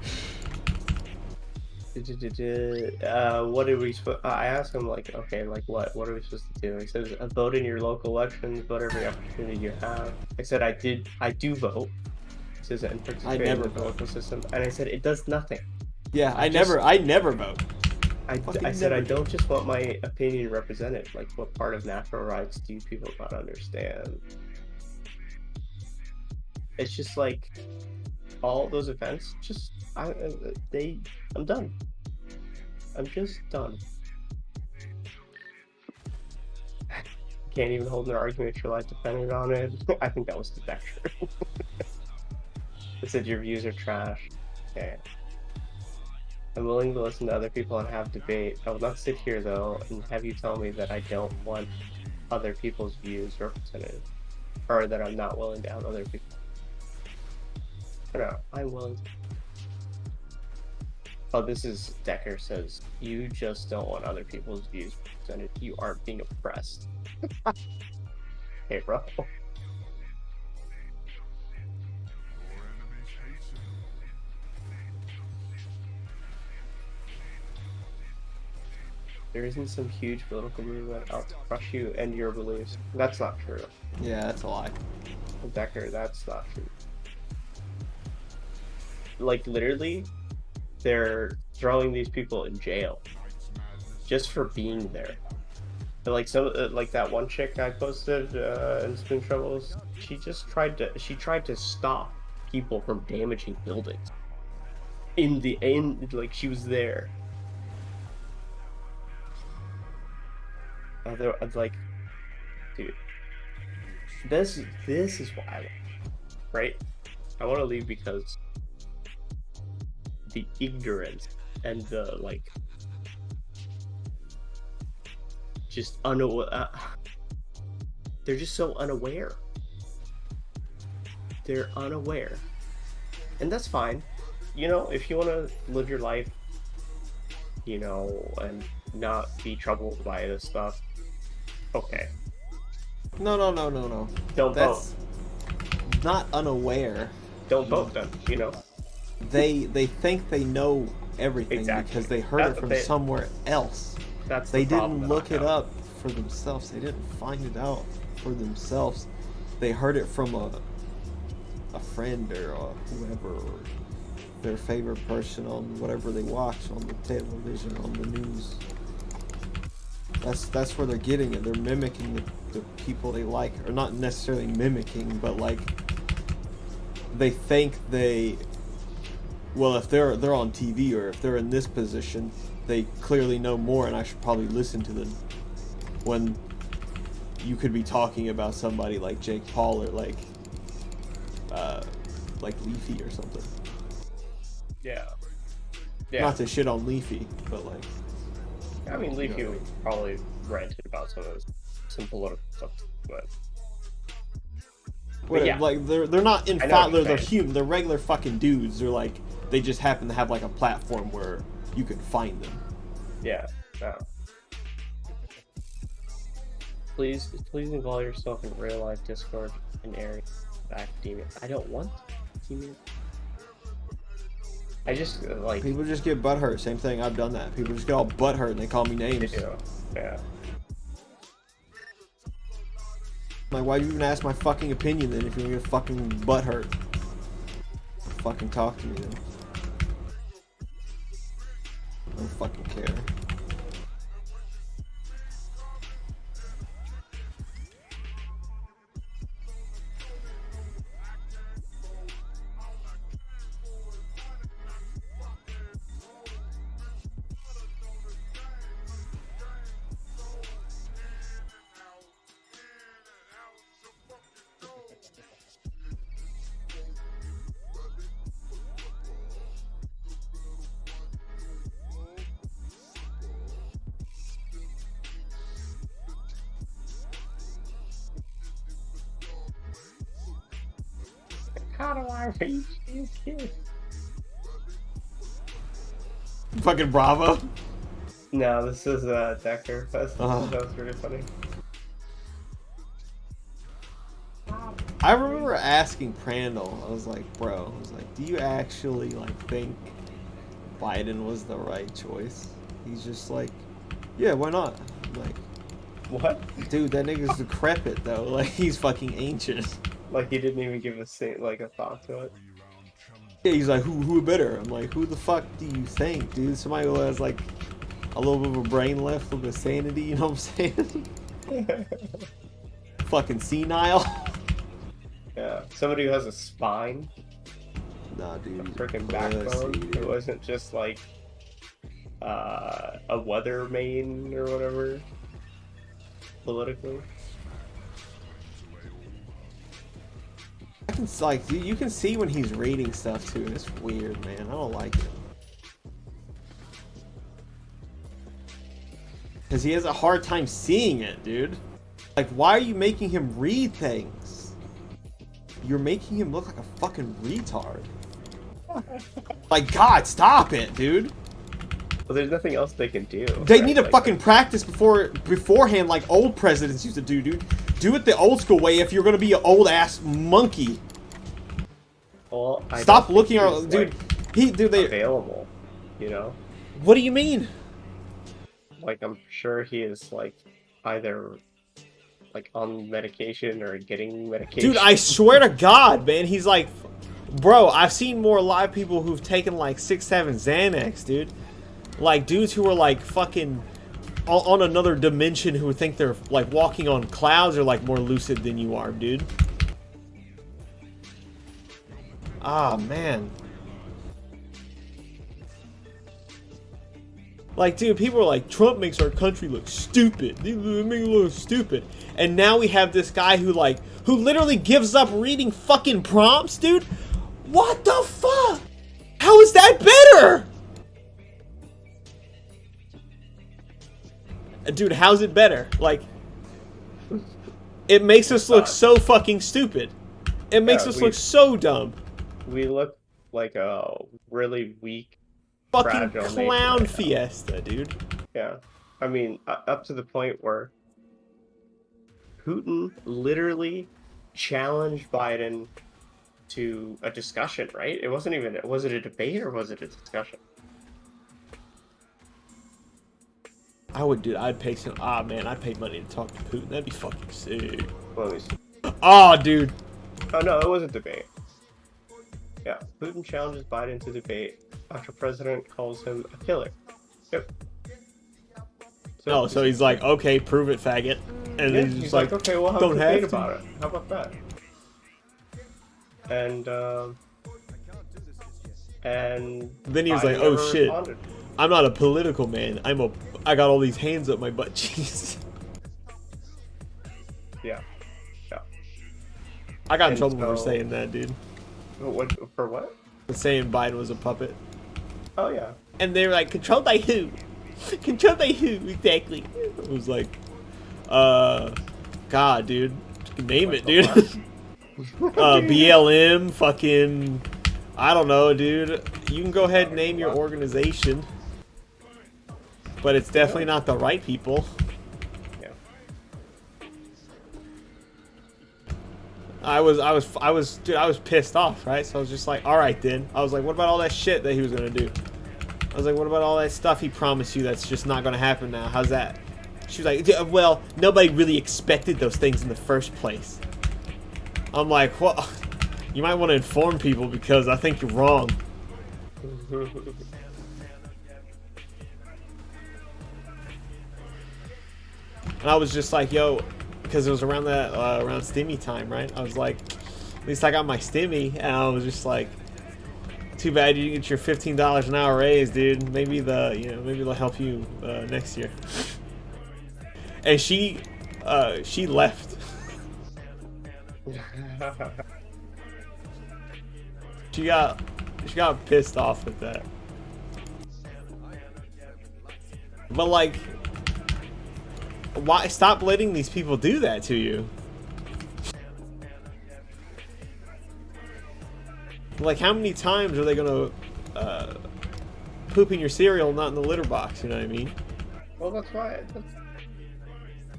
What are we supposed? I asked him like, okay, like what are we supposed to do? He says, vote in your local elections, vote every opportunity you have. I said, I do vote. He says, and participate never in the vote. local system, and I said, it does nothing. Yeah, I just- never vote. I Fucking said, I never do. don't just want my opinion represented. Like, what part of natural rights do you people not understand? It's just like all those events. Just I'm done. I'm just done. Can't even hold an argument if your life depended on it. I think that was the Decker. It said your views are trash. Okay. I'm willing to listen to other people and have debate. I will not sit here though and have you tell me that I don't want other people's views represented, or that I'm not willing to have other people. No, I'm willing to. Oh, this is Decker says, you just don't want other people's views represented. You aren't being oppressed. Hey, bro. There isn't some huge political movement out to crush you and your beliefs. That's not true. Yeah, that's a lie. Decker, that's not true. Like, literally, they're throwing these people in jail just for being there. And like like that one chick I posted in Spoon Troubles, she tried to stop people from damaging buildings. Like she was there. It's like, dude, this is why I leave, right? I want to leave because the ignorance and the like, just they're just so unaware. They're unaware, and that's fine. You know, if you want to live your life, you know, and not be troubled by this stuff, okay. No. Don't That's vote. not unaware. Don't vote then, you know. They think they know everything Exactly. because they heard That's it what from they- somewhere else. That's They the problem didn't that I look it have. up for themselves. They didn't find it out for themselves. They heard it from a friend or whoever, or their favorite person on whatever they watch on the television, on the news. That's where they're getting it. They're mimicking the people they like, or not necessarily mimicking, but like they think well, if they're on TV or if they're in this position, they clearly know more, and I should probably listen to them. When you could be talking about somebody like Jake Paul or like Leafy or something. Yeah. Yeah. Not to shit on Leafy, but like. I mean, Leafy would probably ranted about some political stuff, but yeah. Like they're not I know what infallible. you're They're saying. human. They're regular fucking dudes. They're like they just happen to have like a platform where you can find them. Yeah. No. Please involve yourself in real life Discord and area of academia. I don't want academia. I just like People just get butthurt. Same thing. I've done that. People just get all butthurt and they call me names. you know, yeah. Like, why do you even ask my fucking opinion then if you're gonna get fucking butthurt? Fucking talk to me then. I don't fucking care. How do I reach these kids? Fucking Bravo. No, this is Decker. That was really funny. I remember asking Prandl, I was like, bro, I was like, do you actually like think Biden was the right choice? He's just like, yeah, why not? I'm like, What? dude, that nigga's decrepit though. Like he's fucking ancient. Like he didn't even give a thought to it. Yeah, he's like, who better? I'm like, who the fuck do you think, dude? Somebody who has like a little bit of a brain left, a little bit of sanity, you know what I'm saying? Fucking senile. Yeah, somebody who has a spine, Nah, a dude. freaking pussy, backbone. dude. It wasn't just like a weather main or whatever. Politically. I can like, dude, you can see when he's reading stuff too. It's weird, man. I don't like it. Because he has a hard time seeing it, dude. Like, why are you making him read things? You're making him look like a fucking retard. Like, God, stop it, dude. Well, there's nothing else they can do. They right? need to Like, fucking practice beforehand like old presidents used to do, dude. Do it the old school way if you're gonna be an old ass monkey. Well, I Stop don't looking think around, he's, dude. They. available. You know, What do you mean? like I'm sure he is like either like on medication or getting medication. Dude, I swear to God, man, he's like, bro, I've seen more live people who've taken like 6, 7 Xanax, dude. Like dudes who are like fucking on another dimension who think they're like walking on clouds are like more lucid than you are, dude. Ah, man. Like, dude, people are like, Trump makes our country look stupid. They make it look stupid. And now we have this guy who literally gives up reading fucking prompts, dude. What the fuck? How is that better? Dude, how's it better? Like, it makes us look so fucking stupid. It makes us look so dumb. We look like a really weak Fucking fragile clown nation right now. fiesta, dude. Yeah, I mean, up to the point where Putin literally challenged Biden to a discussion, right? It wasn't even, was it a debate or was it a discussion? I would, dude. I'd pay some. Ah, man, I'd pay money to talk to Putin. That'd be fucking sick. Let me see. Oh, dude. Oh no, it was a debate. Yeah, Putin challenges Biden to debate after president calls him a killer. Yep. So he's like, okay, prove it, faggot. And yeah, he's just like, okay, we'll have a don't debate have to. about it. How about that? And then he was Biden like, oh never shit, responded. I'm not a political man. I got all these hands up my butt cheeks. Yeah. Yeah. I got in And trouble for so- saying that, dude. What, for what? For saying Biden was a puppet. Oh yeah. And they were like, controlled by who? Controlled by who, exactly? It was like, God, dude. Name it, dude. BLM, fucking, I don't know, dude. You can go ahead and name your organization. But it's definitely not the right people. Yeah. I was pissed off, right? So I was just like, all right then. I was like, what about all that shit that he was gonna do? I was like, what about all that stuff he promised you that's just not gonna happen now? How's that? She was like, "Yeah, well, nobody really expected those things in the first place." I'm like, well, you might want to inform people because I think you're wrong. And I was just like, yo, because it was around that around stimmy time, right? I was like, at least I got my stimmy, and I was just like, too bad you didn't get your $15 an hour raise, dude. Maybe maybe they'll help you next year. And she left. She got pissed off at that. But like, why stop letting these people do that to you? Like, how many times are they gonna poop in your cereal, not in the litter box? You know what I mean? Well, that's why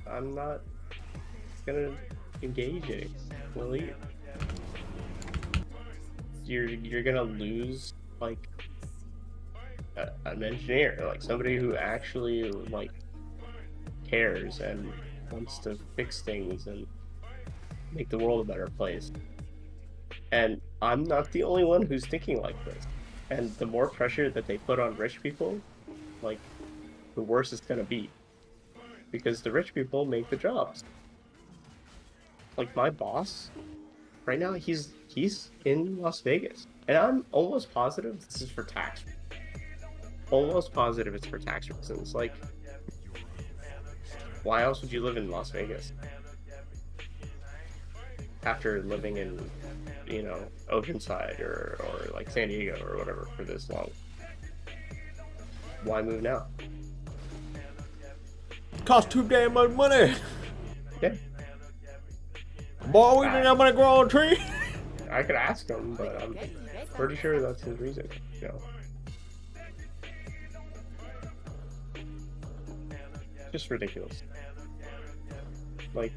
I'm not gonna engage it. We'll leave. You're gonna lose like an engineer, like somebody who actually like cares and wants to fix things and make the world a better place. And I'm not the only one who's thinking like this. And the more pressure that they put on rich people, like, the worse it's gonna be. Because the rich people make the jobs. Like, my boss, right now, he's in Las Vegas. And I'm almost positive this is for tax. Almost positive it's for tax reasons. Like, why else would you live in Las Vegas? After living in, Oceanside or like San Diego or whatever for this long. Why move now? Cost too damn much money. Yeah. Boy, we didn't have money to grow on a tree. I could ask him, but I'm pretty sure that's his reason. Just ridiculous. Like,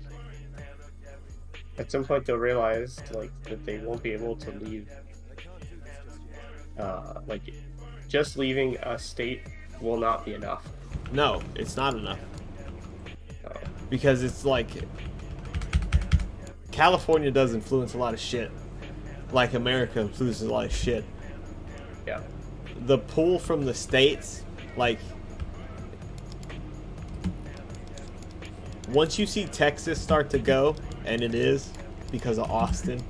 at some point they'll realize that they won't be able to leave. Just leaving a state will not be enough. No, it's not enough. Because it's like, California does influence a lot of shit. Like America influences a lot of shit. Yeah. The pull from the states, like, once you see Texas start to go, and it is because of Austin,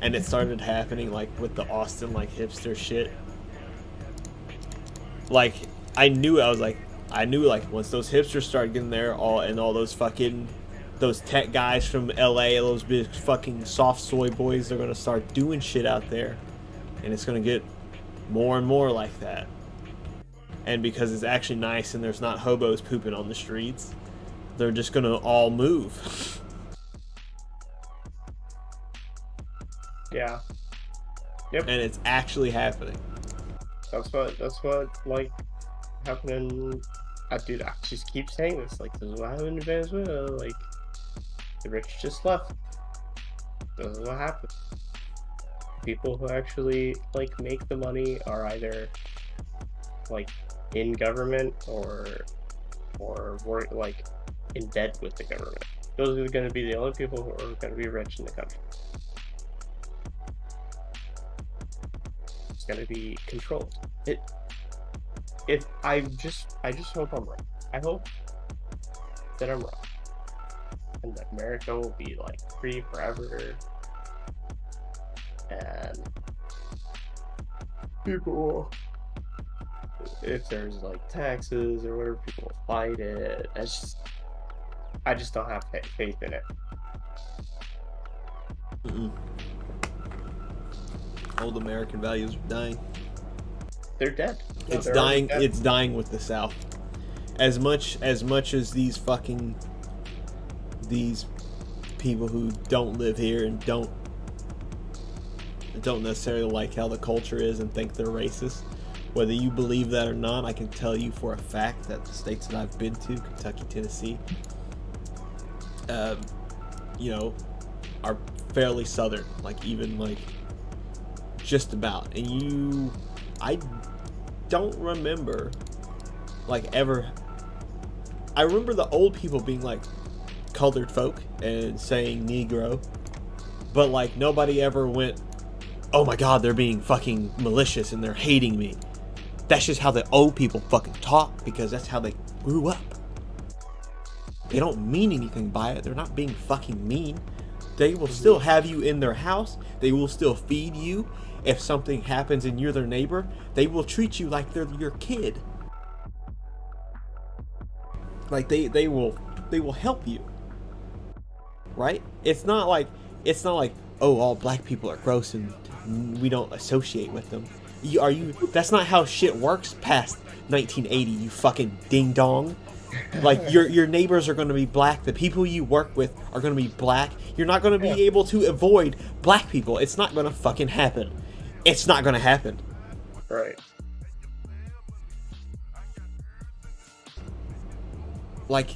and it started happening like with the Austin like hipster shit. Like, I knew like once those hipsters started getting there, all those tech guys from LA, those big fucking soft soy boys, they're gonna start doing shit out there, and it's gonna get more and more like that. And because it's actually nice and there's not hobos pooping on the streets, they're just gonna all move. Yeah. Yep. And it's actually happening. That's what like happening. Dude, I just keep saying this. Like, this is what happened in Venezuela. Like, the rich just left. This is what happened. People who actually like make the money are either like in government or or work like in debt with the government. Those are going to be the only people who are going to be rich in the country. It's going to be controlled. I just hope I'm wrong. I hope that I'm wrong, and that America will be like free forever, and people will, if there's like taxes or whatever, people will fight it. I just don't have faith in it. Old American values are dying. They're dead. No, It's they're dying. already dead. It's dying with the South. As much as these people who don't live here and don't necessarily like how the culture is and think they're racist, whether you believe that or not, I can tell you for a fact that the states that I've been to, Kentucky, Tennessee, are fairly southern, like even like just about. And I don't remember like ever. I remember the old people being like colored folk and saying Negro, but like nobody ever went, oh my god, they're being fucking malicious and they're hating me. That's just how the old people fucking talk, because that's how they grew up. They don't mean anything by it. They're not being fucking mean. They will still have you in their house. They will still feed you. If something happens and you're their neighbor, they will treat you like they're your kid. Like they will help you. Right? It's not like oh, all black people are gross and we don't associate with them. That's not how shit works past 1980, you fucking ding dong. Like your neighbors are going to be black, the people you work with are going to be black. You're not going to be able to avoid black people. It's not going to fucking happen. It's not going to happen. Right. Like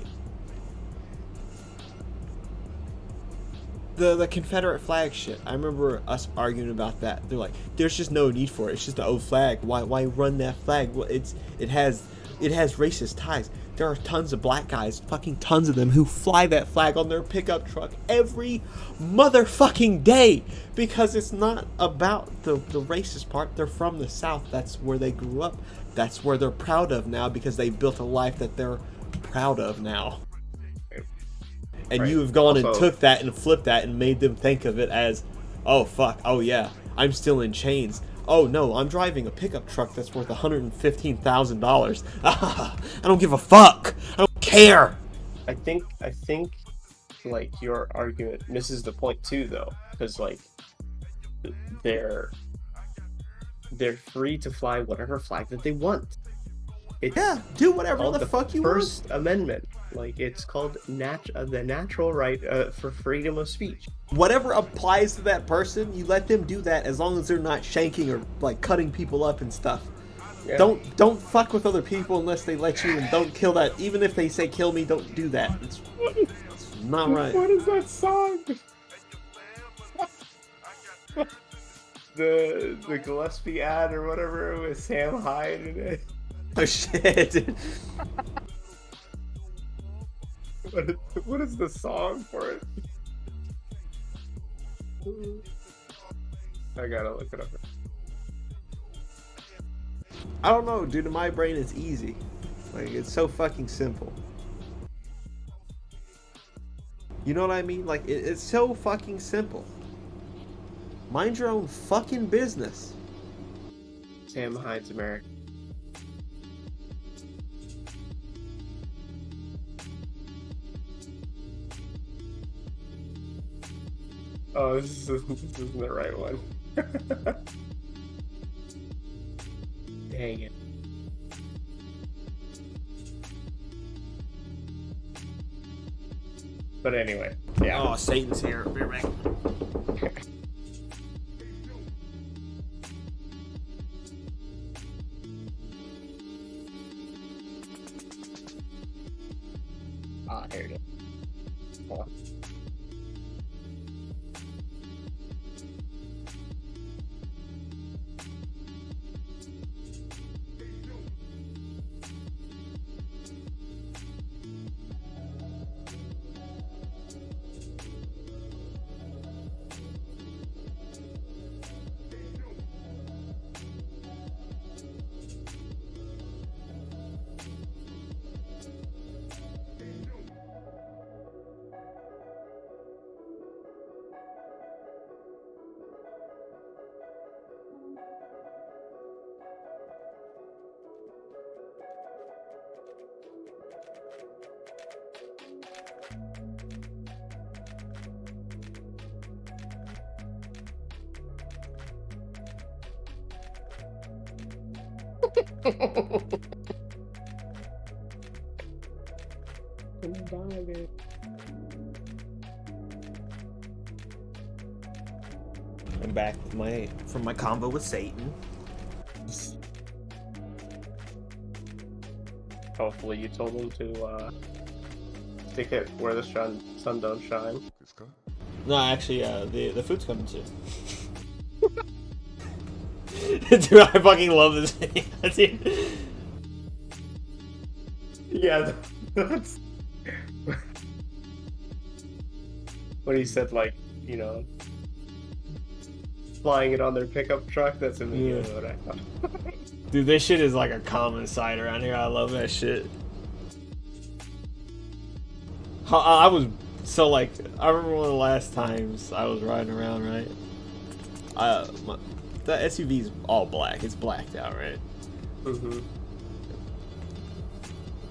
the Confederate flag shit. I remember us arguing about that. They're like, there's just no need for it. It's just an old flag. Why run that flag? Well, it has racist ties. There are tons of black guys, fucking tons of them, who fly that flag on their pickup truck every motherfucking day, because it's not about the racist part. They're from the South. That's where they grew up. That's where they're proud of now, because they built a life that they're proud of now. And right. You have gone and Also, took that and flipped that and made them think of it as, oh fuck, oh yeah, I'm still in chains. Oh no, I'm driving a pickup truck that's worth $115,000. I don't give a fuck. I don't care. I think like your argument misses the point too, though, because like they're free to fly whatever flag that they want. It's Yeah, do whatever called the fuck you want. First Amendment. Like, it's called the natural right for freedom of speech. Whatever applies to that person, you let them do that, as long as they're not shanking or like cutting people up and stuff. Yeah. Don't fuck with other people unless they let you, and don't kill that. Even if they say kill me, don't do that. It's not right. What is that song? the Gillespie ad or whatever with Sam Hyde in it. Oh shit. What is the song for it? I gotta look it up. I don't know, dude. In my brain, it's easy. Like, it's so fucking simple. You know what I mean? Like, it's so fucking simple. Mind your own fucking business. Sam Hyde's America. Oh, this isn't the right one. Dang it. But anyway, yeah. Oh, Satan's here. Be right back. Ah, here it is. Hold on. I'm back with from my convo with Satan. Hopefully you told him to stick it where the sun don't shine. No, actually, the food's coming soon. Dude, I fucking love this video. Dude. Yeah, that's when he said, like, you know, flying it on their pickup truck. That's immediately what I thought. Dude, this shit is like a common sight around here. I love that shit. I was so like, I remember one of the last times I was riding around, right? The SUV's all black. It's blacked out, right? Mm-hmm.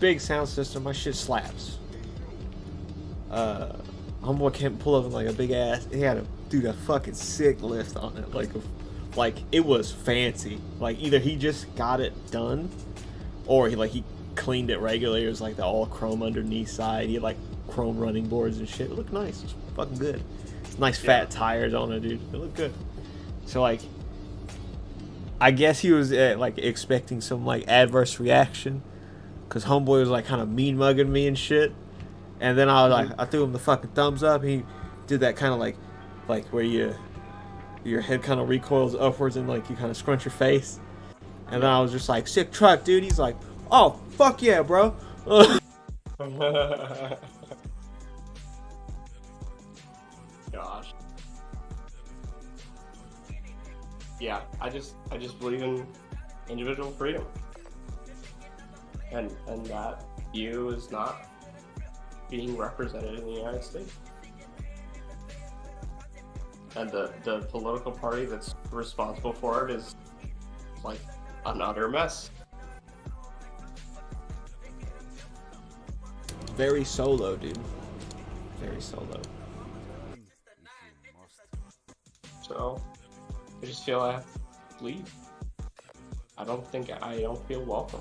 Big sound system. My shit slaps. Homeboy can't pull up in like a big ass. He had a fucking sick lift on it. Like it was fancy. Like either he just got it done, or he cleaned it regularly. It was like the all chrome underneath side. He had like chrome running boards and shit. It looked nice. It was fucking good. It's nice fat tires on it, dude. It looked good. So like, I guess he was like expecting some like adverse reaction, cause homeboy was like kind of mean mugging me and shit. And then I was like, I threw him the fucking thumbs up. He did that kind of like where your head kind of recoils upwards and like you kind of scrunch your face. And then I was just like, sick truck, dude. He's like, oh fuck yeah, bro. Gosh. Yeah, I just believe in individual freedom, and that view is not being represented in the United States, and the political party that's responsible for it is like an utter mess. Very solo, dude. Very solo. So I just feel I have to leave. I don't feel welcome.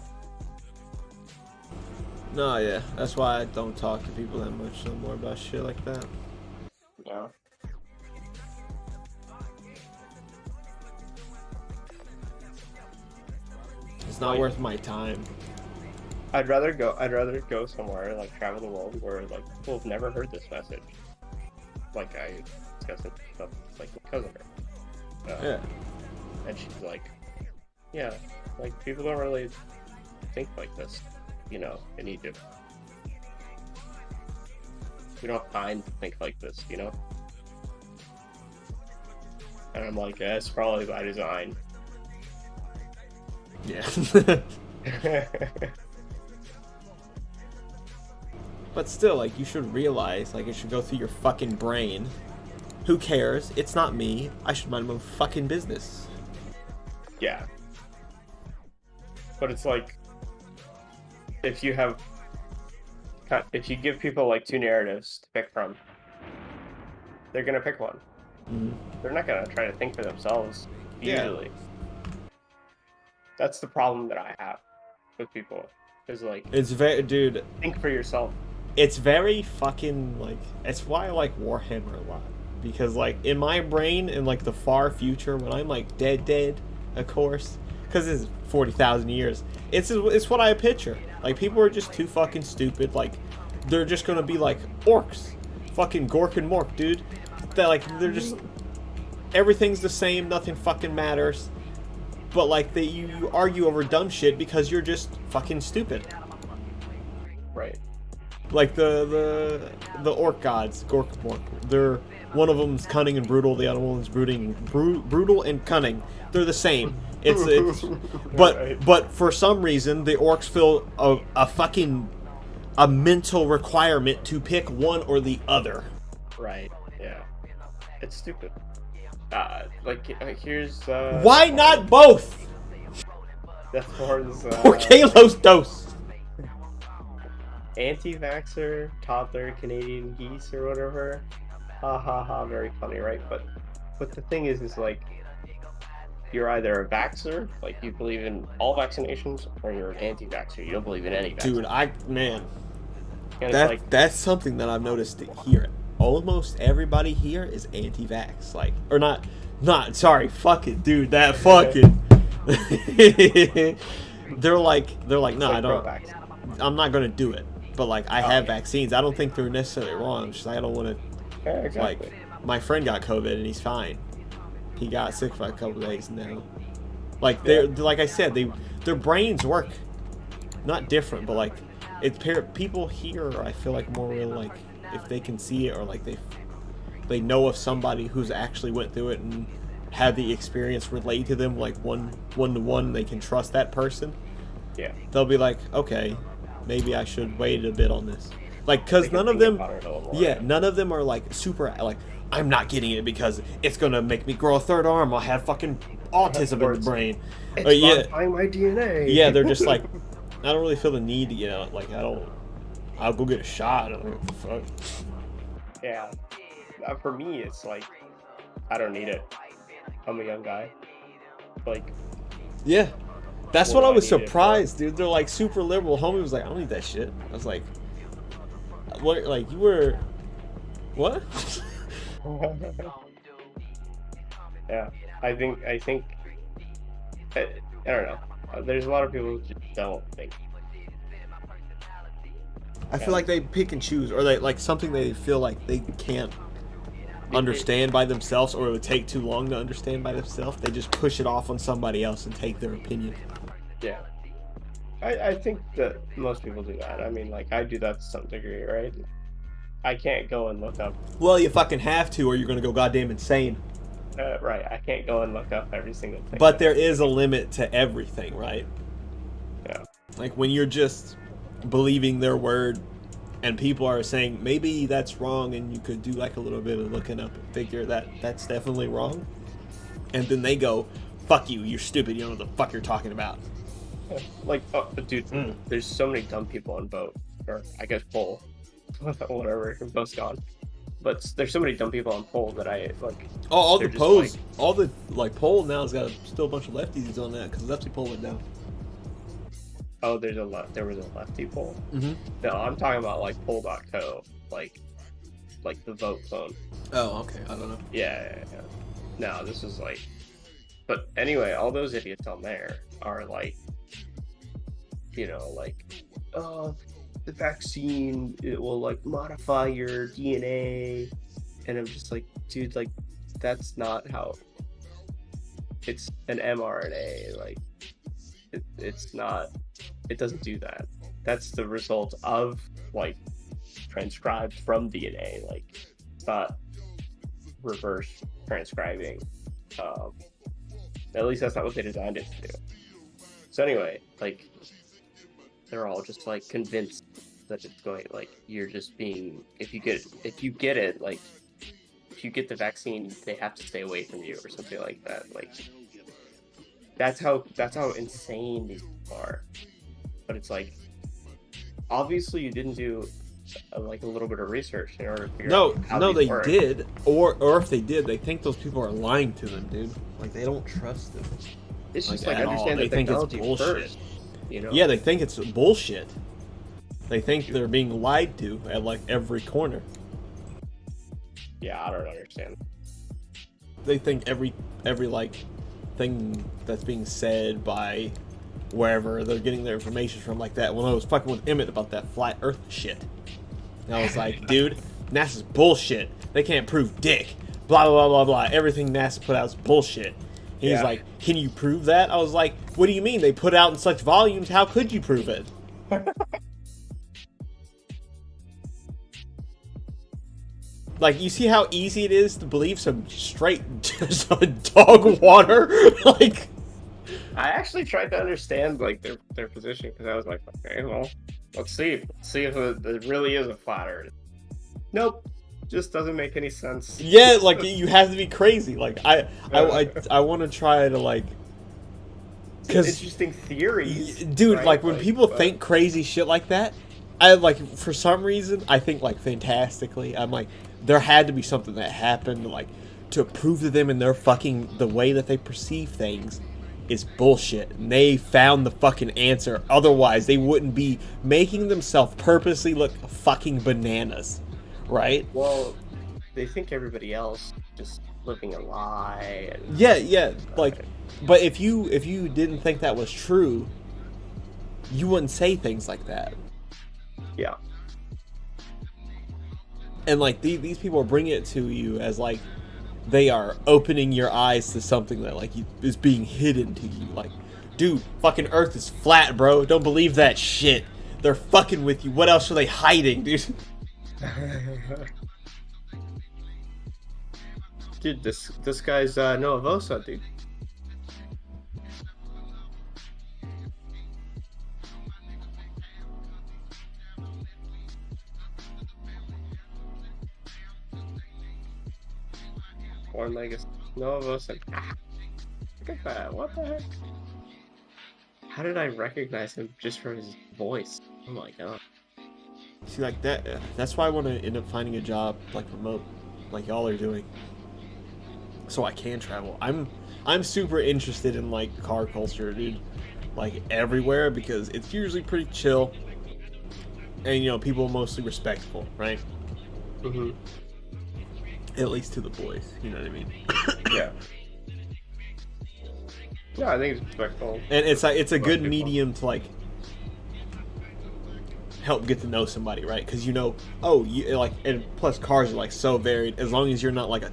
No, yeah. That's why I don't talk to people that much no more about shit like that. Yeah. It's not worth my time. I'd rather go somewhere, like travel the world, where like people have never heard this message. Like I discussed it with like my cousin. Yeah. And she's like, yeah, like people don't really think like this, you know, in Egypt. We don't have time to think like this, you know? And I'm like, yeah, it's probably by design. Yeah. But still, like, you should realize, like, it should go through your fucking brain. Who cares? It's not me. I should mind my fucking business. Yeah. But it's like, if you give people like two narratives to pick from, they're gonna pick one. Mm-hmm. They're not gonna try to think for themselves, usually. Yeah. That's the problem that I have with people. Is like, it's very, dude. Think for yourself. It's very fucking, like, it's why I like Warhammer a lot. Because, like, in my brain, in, like, the far future, when I'm, like, dead, of course, because it's 40,000 years, it's what I picture. Like, people are just too fucking stupid. Like, they're just gonna be, like, orcs. Fucking Gork and Mork, dude. They're just, everything's the same, nothing fucking matters. But, like, you argue over dumb shit because you're just fucking stupid. Right. Like the orc gods, Gork and Mork. They're, one of them's cunning and brutal, the other one's brutal and cunning. They're the same. It's but for some reason the orcs feel a mental requirement to pick one or the other. Right. Yeah. It's stupid. Here's why not both? That's for Porque los dos. Anti-vaxxer, toddler, Canadian geese, or whatever. Ha ha ha, very funny, right? But the thing is like, you're either a vaxxer, like you believe in all vaccinations, or you're an anti-vaxxer. You don't believe in any vaccine. Dude, man, And that it's like, that's something that I've noticed here. Almost everybody here is anti-vax, like, or not. Sorry, fuck it, dude. That fucking. they're like, no, it's I like don't. pro-vax. I'm not gonna do it. But like, I have vaccines. I don't think they're necessarily wrong. It's just I don't want to. Yeah, exactly. Like, my friend got COVID and he's fine. He got sick for a couple days now. Like they're like I said, their brains work not different, but like it's people here. I feel like more real, like if they can see it or like they know of somebody who's actually went through it and had the experience relate to them, like one to one. They can trust that person. Yeah. They'll be like, okay, maybe I should wait a bit on this. Like, cause They can none of think them, about it a little more. yeah, none of them are like super like. I'm not getting it because it's gonna make me grow a third arm. I'll have fucking autism in the brain. It's Yeah, modifying my DNA. yeah, they're just like, I don't really feel the need to get out. Like, I'll go get a shot. I'm like, what the fuck? Yeah. For me, it's like, I don't need it. I'm a young guy. Like, Yeah, that's What what I do I was need it for? surprised, dude. They're like super liberal. Homie was like, I don't need that shit. I was like, what? Like, you were, what? yeah. I think. I don't know. There's a lot of people who just don't think. I feel like they pick and choose, or they like something they feel like they can't understand by themselves, or it would take too long to understand by themselves. They just push it off on somebody else and take their opinion. Yeah. I think that most people do that. I mean, like, I do that to some degree, right? I can't go and look up. Well, you fucking have to, or you're gonna go goddamn insane. Right. I can't go and look up every single thing. But there is a limit to everything, right? Yeah. Like when you're just believing their word and people are saying maybe that's wrong and you could do like a little bit of looking up and figure that that's definitely wrong. And then they go, fuck you, you're stupid, you don't know what the fuck you're talking about. Like, dude, there's so many dumb people on Vote, or I guess Poll, whatever. Vote's gone. But there's so many dumb people on Poll that I like. Oh, all the they're just polls, like- all the like poll now has got still a bunch of lefties on that because lefty poll went down. Oh, there was a lefty poll. Mm-hmm. No, I'm talking about like Poll.co, like the Vote clone. Oh, okay, I don't know. Yeah. No, this is like. But anyway, all those idiots on there are like, like, oh, the vaccine, it will like modify your DNA, and I'm just like, dude, like, that's not how. It's an mRNA, like, it's not. It doesn't do that. That's the result of like transcribed from DNA, like, it's not reverse transcribing. At least that's not what they designed it to do. So anyway, like, they're all just like convinced that it's going, like, you're just being, if you get it, like, if you get the vaccine, they have to stay away from you or something like that. Like, that's how insane these people are. But it's like, obviously you didn't do like a little bit of research in order to figure out how No, these they work. did, or if they did, they think those people are lying to them, dude. Like they don't trust them. It's just like, like at all. understand They the think it's technology bullshit. first. You know? Yeah, they think it's bullshit. They think they're being lied to at like every corner. Yeah, I don't understand. They think every like thing that's being said by wherever they're getting their information from, like that. When I was fucking with Emmett about that flat Earth shit, and I was like, dude, NASA's bullshit. They can't prove dick. Blah blah blah blah blah. Everything NASA put out is bullshit. He was Yeah. like, can you prove that? I was like, what do you mean? They put out in such volumes. How could you prove it? Like, you see how easy it is to believe some straight some dog water? Like, I actually tried to understand like their position, because I was like, okay, well, let's see if it really is a flat Earth. Nope, just doesn't make any sense. yeah, like you have to be crazy. Like, I want to try to like, because Interesting theories, dude, right? like when people but- think crazy shit like that, I like for some reason I think like fantastically. I'm like, there had to be something that happened, like, to prove to them in their fucking, the way that they perceive things is bullshit. And they found the fucking answer. Otherwise, they wouldn't be making themselves purposely look fucking bananas. Right? Well, they think everybody else just living a lie. And, Yeah, like, but if you didn't think that was true, you wouldn't say things like that. yeah. And like these people are bringing it to you as like they are opening your eyes to something that like is being hidden to you. Like, dude, fucking Earth is flat, bro. Don't believe that shit. They're fucking with you. What else are they hiding, dude? Dude, this guy's Noah Vosa, dude. Born Legacy. Noah Vosa. Look at that. What the heck? How did I recognize him just from his voice? Oh my god. See, like that. That's why I want to end up finding a job like remote, like y'all are doing, so I can travel. I'm super interested in like car culture, dude. Like everywhere, because it's usually pretty chill, and you know people are mostly respectful, right? Mm-hmm. At least to the boys, you know what I mean? Yeah. Yeah, I think it's respectful. And it's like it's a good People. medium to like help get to know somebody, right? Because you know, oh, you like, and plus cars are like so varied. As long as you're not like a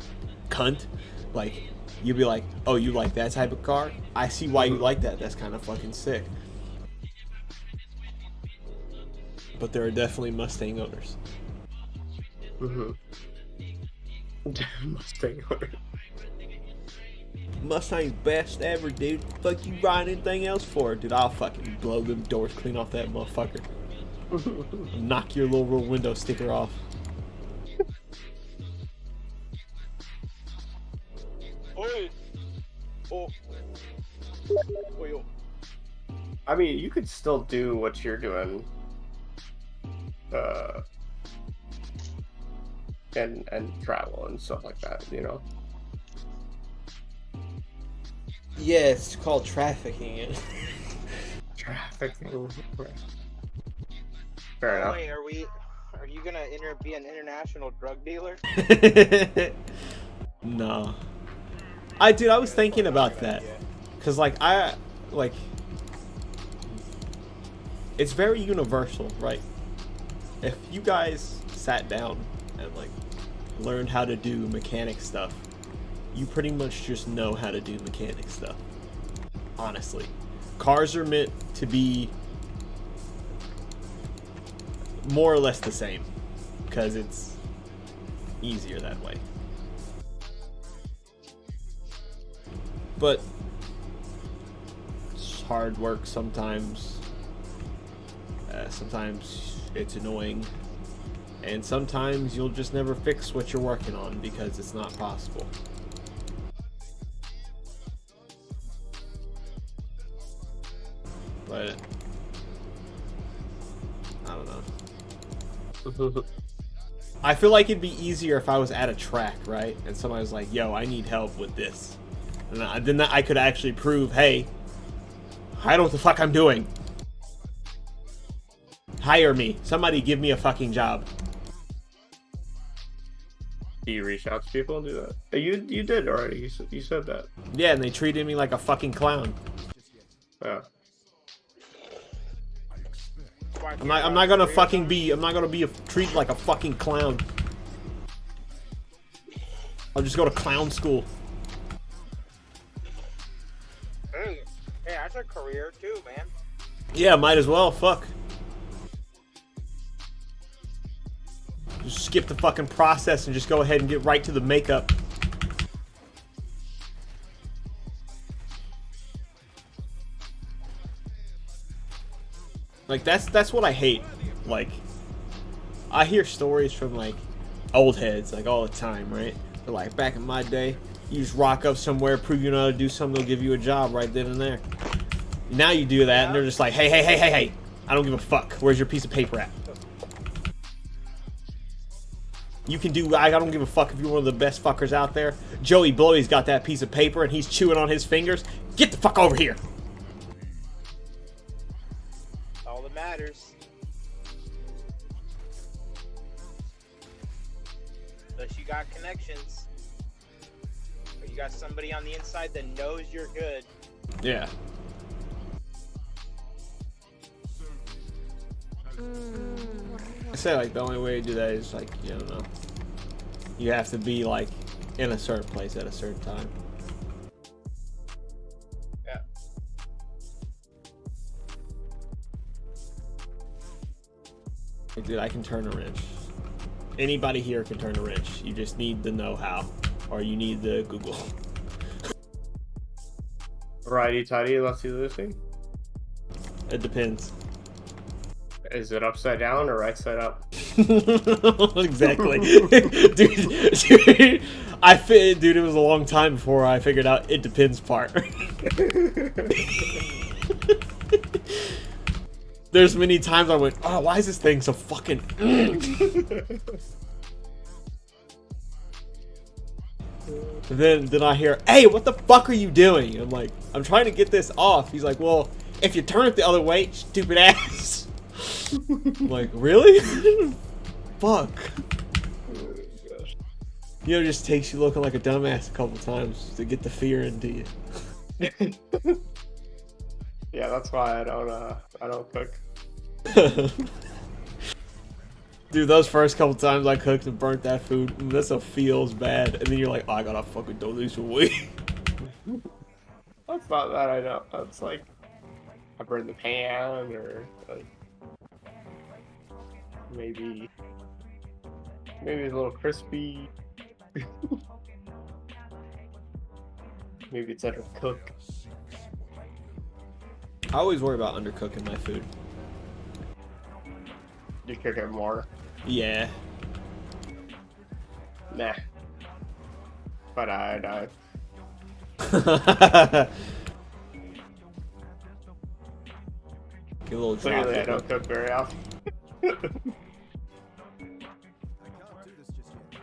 cunt, like you'd be like, oh, you like that type of car? I see why you like that. That's kind of fucking sick. But there are definitely Mustang owners. Mm-hmm. Mustang owner. Mustang's best ever, dude. Fuck you riding anything else for it, dude. I'll fucking blow them doors clean off that motherfucker. Knock your little rear window sticker off. Oi. Oh. Oi, oh. I mean, you could still do what you're doing. And travel and stuff like that, you know? Yeah, it's called trafficking. Trafficking. Fair enough. Wait, are you gonna be an international drug dealer? No. Dude, I was thinking about that. Cause it's very universal, right? If you guys sat down and like learned how to do mechanic stuff, you pretty much just know how to do mechanic stuff. Honestly. Cars are meant to be more or less the same, because it's easier that way. But it's hard work sometimes. Sometimes it's annoying. And sometimes you'll just never fix what you're working on because it's not possible. But I don't know. I feel like it'd be easier if I was at a track, right? And somebody was like, yo, I need help with this. And then I could actually prove, hey, I know what the fuck I'm doing. Hire me. Somebody give me a fucking job. Do you reach out to people and do that? You did already. You said that. Yeah, and they treated me like a fucking clown. Yeah. I'm not gonna fucking be. I'm not gonna be treated like a fucking clown. I'll just go to clown school. Hey, that's a career too, man. Yeah, might as well. Fuck. Just skip the fucking process and just go ahead and get right to the makeup. Like that's what I hate. Like I hear stories from like old heads like all the time, right? They're like, back in my day, you just rock up somewhere, prove you know how to do something, they'll give you a job right then and there. Now you do that and they're just like, hey, I don't give a fuck. Where's your piece of paper at? You can do. I don't give a fuck if you're one of the best fuckers out there. Joey Blowy's got that piece of paper and he's chewing on his fingers. Get the fuck over here. All that matters. Unless you got connections, or you got somebody on the inside that knows you're good. Yeah. I say like the only way to do that is like, you don't know. You have to be like in a certain place at a certain time. Yeah. Like, dude, I can turn a wrench. Anybody here can turn a wrench. You just need the know-how, or you need the Google. Righty tighty, lefty loosey. It depends. Is it upside down or right side up? Exactly. dude, dude, it was a long time before I figured out it depends part. There's many times I went, oh, why is this thing so fucking... then I hear, hey, what the fuck are you doing? I'm like, I'm trying to get this off. He's like, well, if you turn it the other way, stupid ass. I'm like, really? Fuck. You know, it just takes you looking like a dumbass a couple times to get the fear into you. Yeah, that's why I don't cook. Dude, those first couple times I cooked and burnt that food, that stuff feels bad. And then you're like, oh, I gotta fucking throw this away. That's not that I know. That's like I burned the pan or like, maybe it's a little crispy. Maybe it's undercooked. I always worry about undercooking my food. You cook it more? Yeah. Nah. But I Give a little drop. clearly I don't cook very often. I can't do this just yet.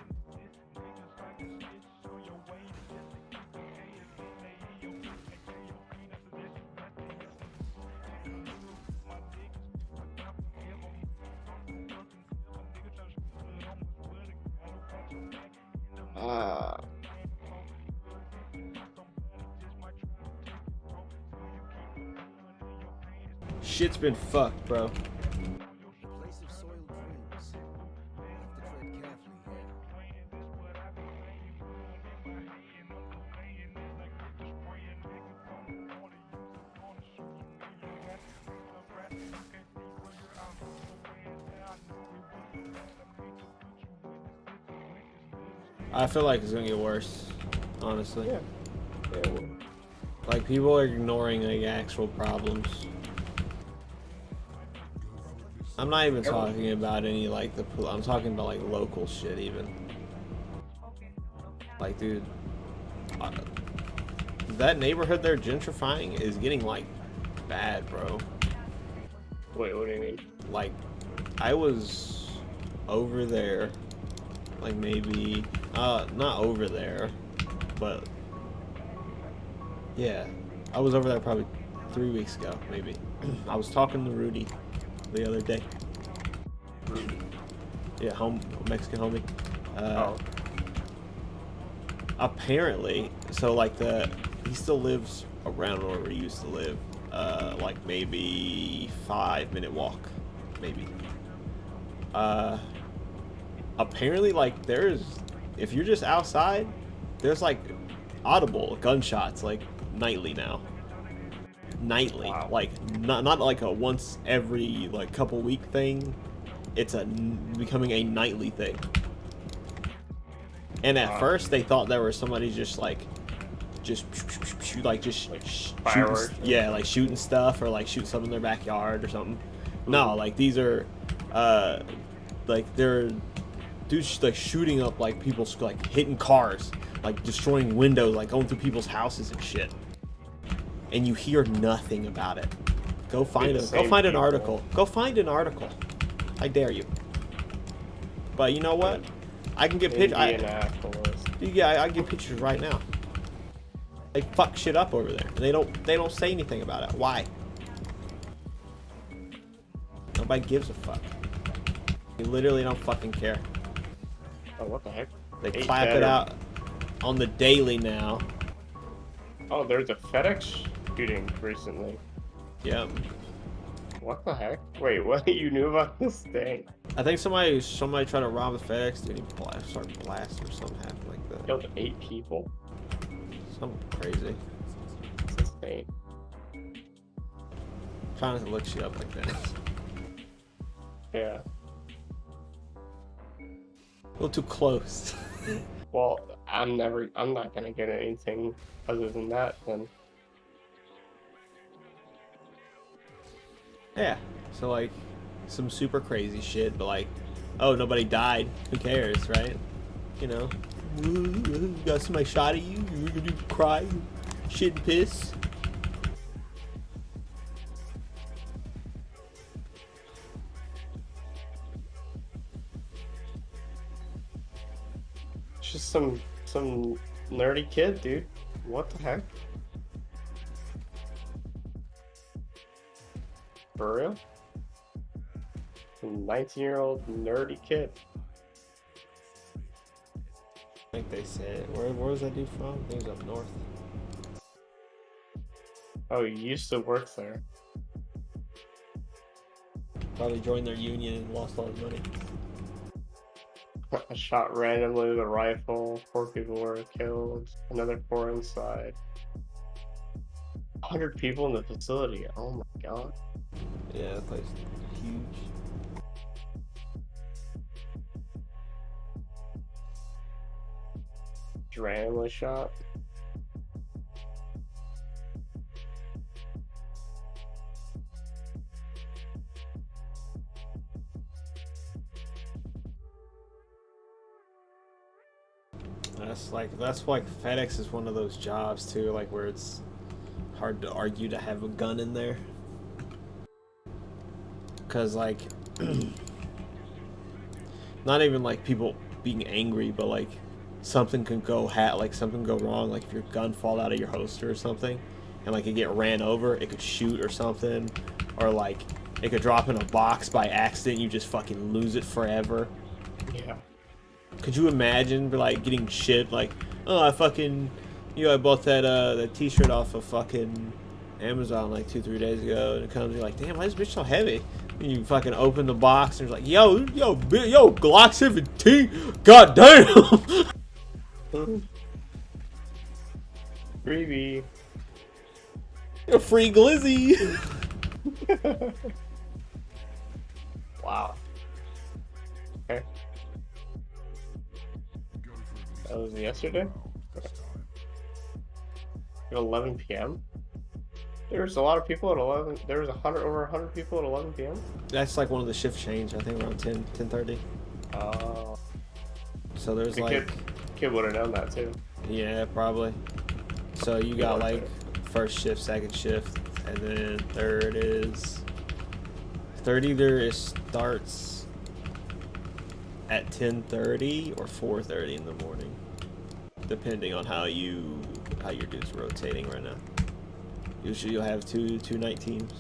Shit's been fucked, bro. Place of soiled dreams. We'll have to tread carefully here. I feel like it's gonna get worse, honestly. Yeah. Like, people are ignoring like actual problems. I'm not even talking about any like I'm talking about like local shit even. Like, dude, that neighborhood they're gentrifying is getting like bad, bro. Wait, what do you mean? Like, I was over there, like maybe not over there, but yeah, I was over there probably 3 weeks ago, maybe. I was talking to Rudy the other day. Yeah, Mexican homie. Apparently, so like he still lives around where we used to live. Like maybe 5-minute walk, maybe. Apparently, like if you're just outside, there's like audible gunshots like nightly now. Nightly. Wow. Like not like a once every like couple week thing. It's becoming a nightly thing. And at first they thought there was somebody just fireworks. Yeah, like shooting stuff or like shoot something in their backyard or something. No, like these are like they're dudes like shooting up like people's like hitting cars, like destroying windows, like going through people's houses and shit. And you hear nothing about it. Go find an article. Go find an article. I dare you. But you know what? I can get pictures. Indianapolis. Yeah, I get pictures right now. They fuck shit up over there. They don't say anything about it. Why? Nobody gives a fuck. You literally don't fucking care. Oh, what the heck? They Ain't clap it better. out on the daily now. Oh, there's a FedEx shooting recently. Yep. What the heck? Wait, what? You knew about this thing? I think somebody tried to rob a FedEx, dude. He started blasting or something happened like that. Killed 8 people. Something crazy. It's insane. Trying to look shit up like that. Yeah. A little too close. Well, I'm not gonna get anything other than that then. Yeah. So like some super crazy shit, but like, oh, nobody died. Who cares, right? You know, got somebody shot at you. You're gonna cry, shit and piss. It's just some nerdy kid, dude. What the heck? For real? Some 19-year-old nerdy kid. I think they said. Where was that dude from? I think he was up north. Oh, he used to work there. Probably joined their union and lost all his money. I shot randomly with a rifle. 4 people were killed. Another 4 inside. 100 people in the facility. Oh my god. Yeah, that place is huge. Just randomly shot. That's like FedEx is one of those jobs too, like where it's hard to argue to have a gun in there. Cause like, not even like people being angry, but like something can go something go wrong, like if your gun fall out of your holster or something, and like it get ran over, it could shoot or something, or like it could drop in a box by accident, you just fucking lose it forever. Yeah. Could you imagine like getting shit like, oh, I bought that t-shirt off of fucking Amazon like 2-3 days ago, and it comes, you're like, damn, why is this bitch so heavy? And you fucking open the box and it's like, yo, Glock 17, goddamn. Freebie. A free glizzy. Wow. Okay. That was yesterday? At 11 p.m.? There's a lot of people at 11. There was over 100 people at 11 p.m.? That's like one of the shift change, I think around 10:30. Oh. So there's The like, kid would have known that too. yeah, probably. So you got like first shift, second shift, and then third either it starts at 10:30 or 4:30 in the morning, depending on how your dude's rotating right now. Usually you'll have two night teams,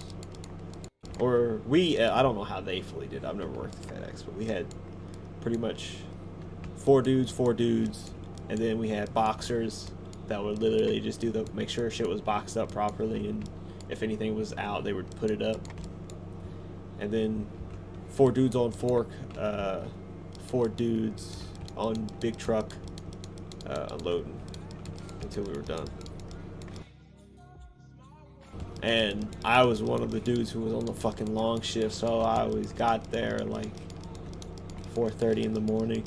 or I don't know how they fully did. I've never worked at FedEx, but we had pretty much four dudes, and then we had boxers that would literally just make sure shit was boxed up properly, and if anything was out, they would put it up. And then 4 dudes on fork, 4 dudes on big truck, unloading until we were done. And I was one of the dudes who was on the fucking long shift, so I always got there at like 4:30 in the morning.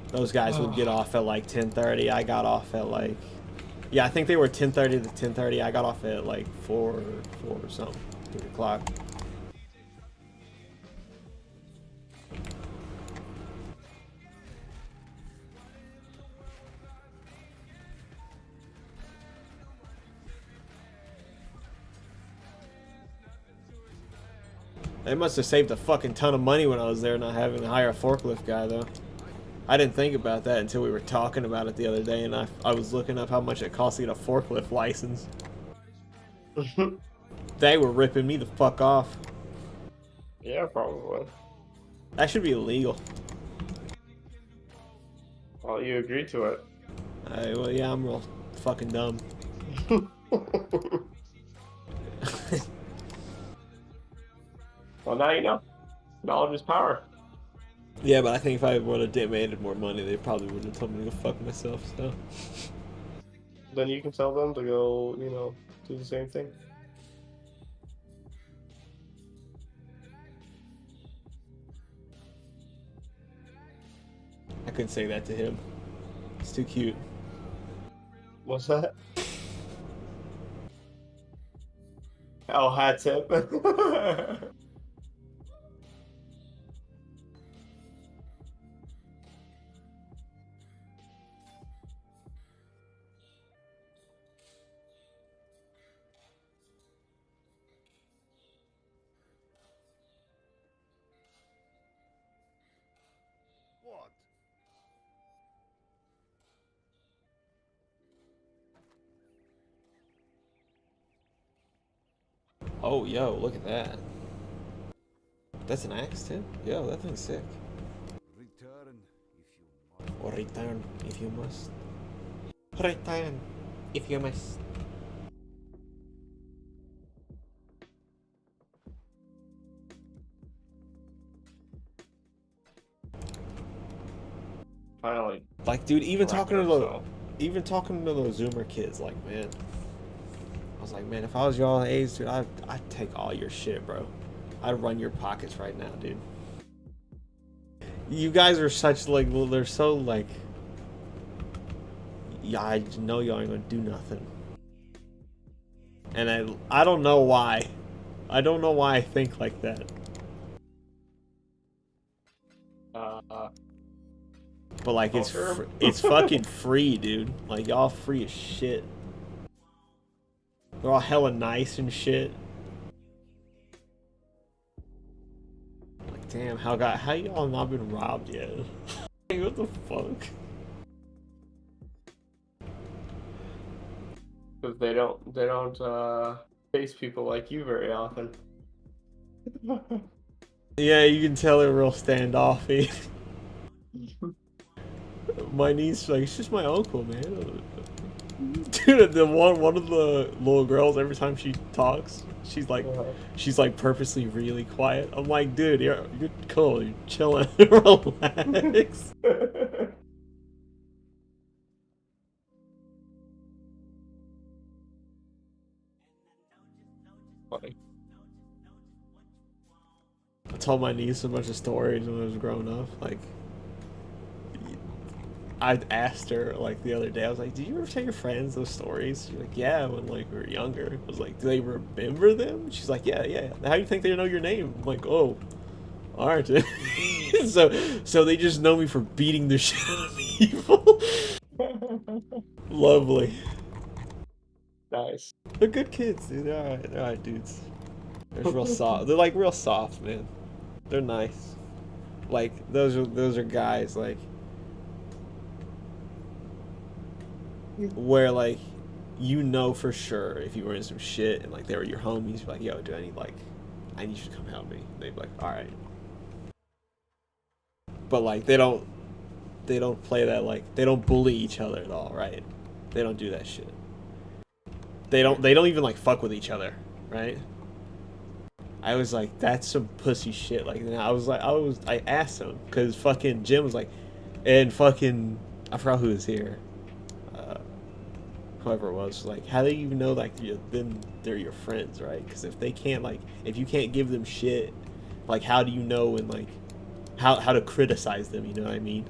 Those guys would get off at like 10:30. I got off at like, I think they were 10:30 to 10:30. I got off at like 4 or something, 3 o'clock. They must have saved a fucking ton of money when I was there not having to hire a forklift guy, though. I didn't think about that until we were talking about it the other day, and I was looking up how much it costs to get a forklift license. They were ripping me the fuck off. Yeah, probably. That should be illegal. Well, you agreed to it. Well, yeah, I'm real fucking dumb. Well, now you know. Knowledge is power. Yeah, but I think if I would have demanded more money, they probably would have told me to go fuck myself, so. Then you can tell them to go, you know, do the same thing. I couldn't say that to him. It's too cute. What's that? Oh, hat tip. What? Oh, yo, look at that. That's an axe, too? Yo, that thing's sick. Return if you must. Or return if you must. Return if you must. Finally. Like, dude, even Wrap talking to yourself. those Zoomer kids, like, man, I was like, man, if I was y'all age, dude, I'd take all your shit, bro. I'd run your pockets right now, dude. You guys are such, like, well, they're so, like, yeah, I know y'all ain't gonna do nothing. And I don't know why. I don't know why I think like that. But like Culture? it's fucking free, dude. Like y'all free as shit. They're all hella nice and shit. Like damn, how y'all not been robbed yet? Like, what the fuck? Because they don't face people like you very often. Yeah, you can tell they're real standoffy. My niece, like, it's just my uncle, man. Dude, the one of the little girls, every time she talks, she's like purposely really quiet. I'm like, dude, you're cool, you're chilling, relax. Funny. I told my niece a bunch of stories when I was growing up. Like, I asked her like the other day. I was like, "Did you ever tell your friends those stories?" She's like, "Yeah, when like we were younger." I was like, "Do they remember them?" She's like, "Yeah, yeah." How do you think they know your name? I'm like, "Oh, all right." so they just know me for beating the shit out of people. Lovely. Nice. They're good kids, dude. They're alright dudes. They're real soft. They're like real soft, man. They're nice. Like those are guys like where like you know for sure if you were in some shit and like they were your homies, you'd be like, yo, dude, I need you to come help me. They'd be like, alright. But like they don't play that, like they don't bully each other at all, right? They don't do that shit. They don't even like fuck with each other, right? I was like, that's some pussy shit. Like, and I asked him because fucking Jim was like, and fucking I forgot who was here. Whoever it was like, how do you even know like then they're your friends, right? Because if they can't like, if you can't give them shit, like how do you know and like how to criticize them? You know what I mean?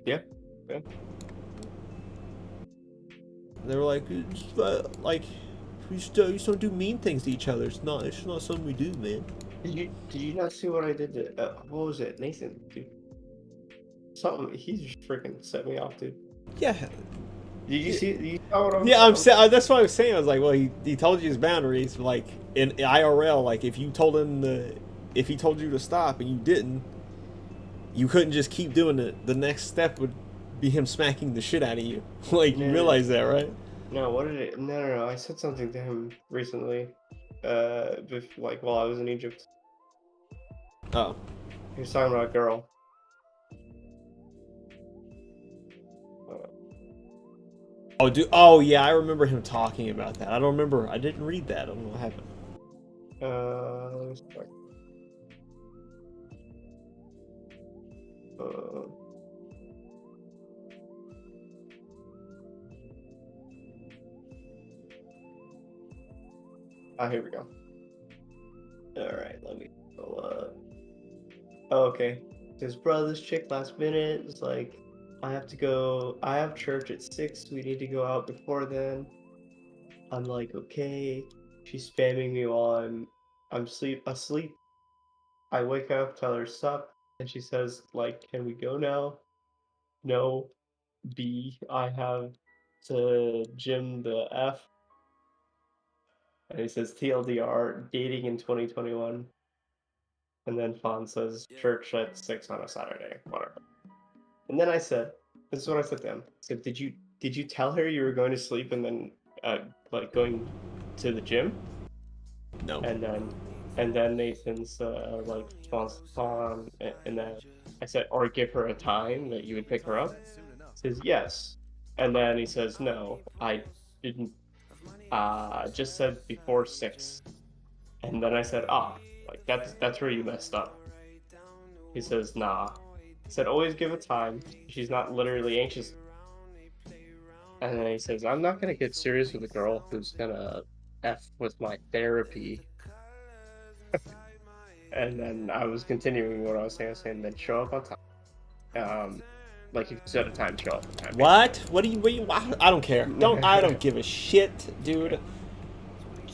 Yeah. Yeah. They were like we just don't do mean things to each other. It's not something we do, man. Did you not see what I did to what was it, Nathan? Dude. Something he just freaking set me off, dude. Yeah, Did you see? You saw what I'm Yeah, I'm saying that's what I was saying. I was like, well, he told you his boundaries. Like in IRL, like if you told him if he told you to stop and you didn't, you couldn't just keep doing it. The next step would be him smacking the shit out of you. Like you Yeah. realize that, right? No, what did it? No. I said something to him recently. Like while I was in Egypt, Oh, he was talking about a girl. oh, dude. Oh, yeah, I remember him talking about that. I don't remember. I didn't read that. I don't know what happened. Let me see if here we go. Alright, let me go up. Oh, okay. His brother's chick last minute. It's like, I have to go. I have church at 6. We need to go out before then. I'm like, okay. She's spamming me while I'm asleep. I wake up, tell her stop, and she says, like, can we go now? No. B, I have to gym the F. And he says TLDR, dating in 2021. And then Fawn says church at 6 on a Saturday, whatever. And then I said, this is what I said to him. I said, did you tell her you were going to sleep and then like going to the gym? No. And then Nathan's like response to Fawn, and then I said, or give her a time that you would pick her up. He says yes. And then he says, no, I didn't. Just said before 6. And then I said, like that's where you messed up. He says, nah. He said, always give a time. She's not literally anxious. And then he says, I'm not gonna get serious with a girl who's gonna F with my therapy. And then I was continuing what I was saying, then show up on time. Like if you set a time, show up on time. What? What do you? I don't care. I don't give a shit, dude.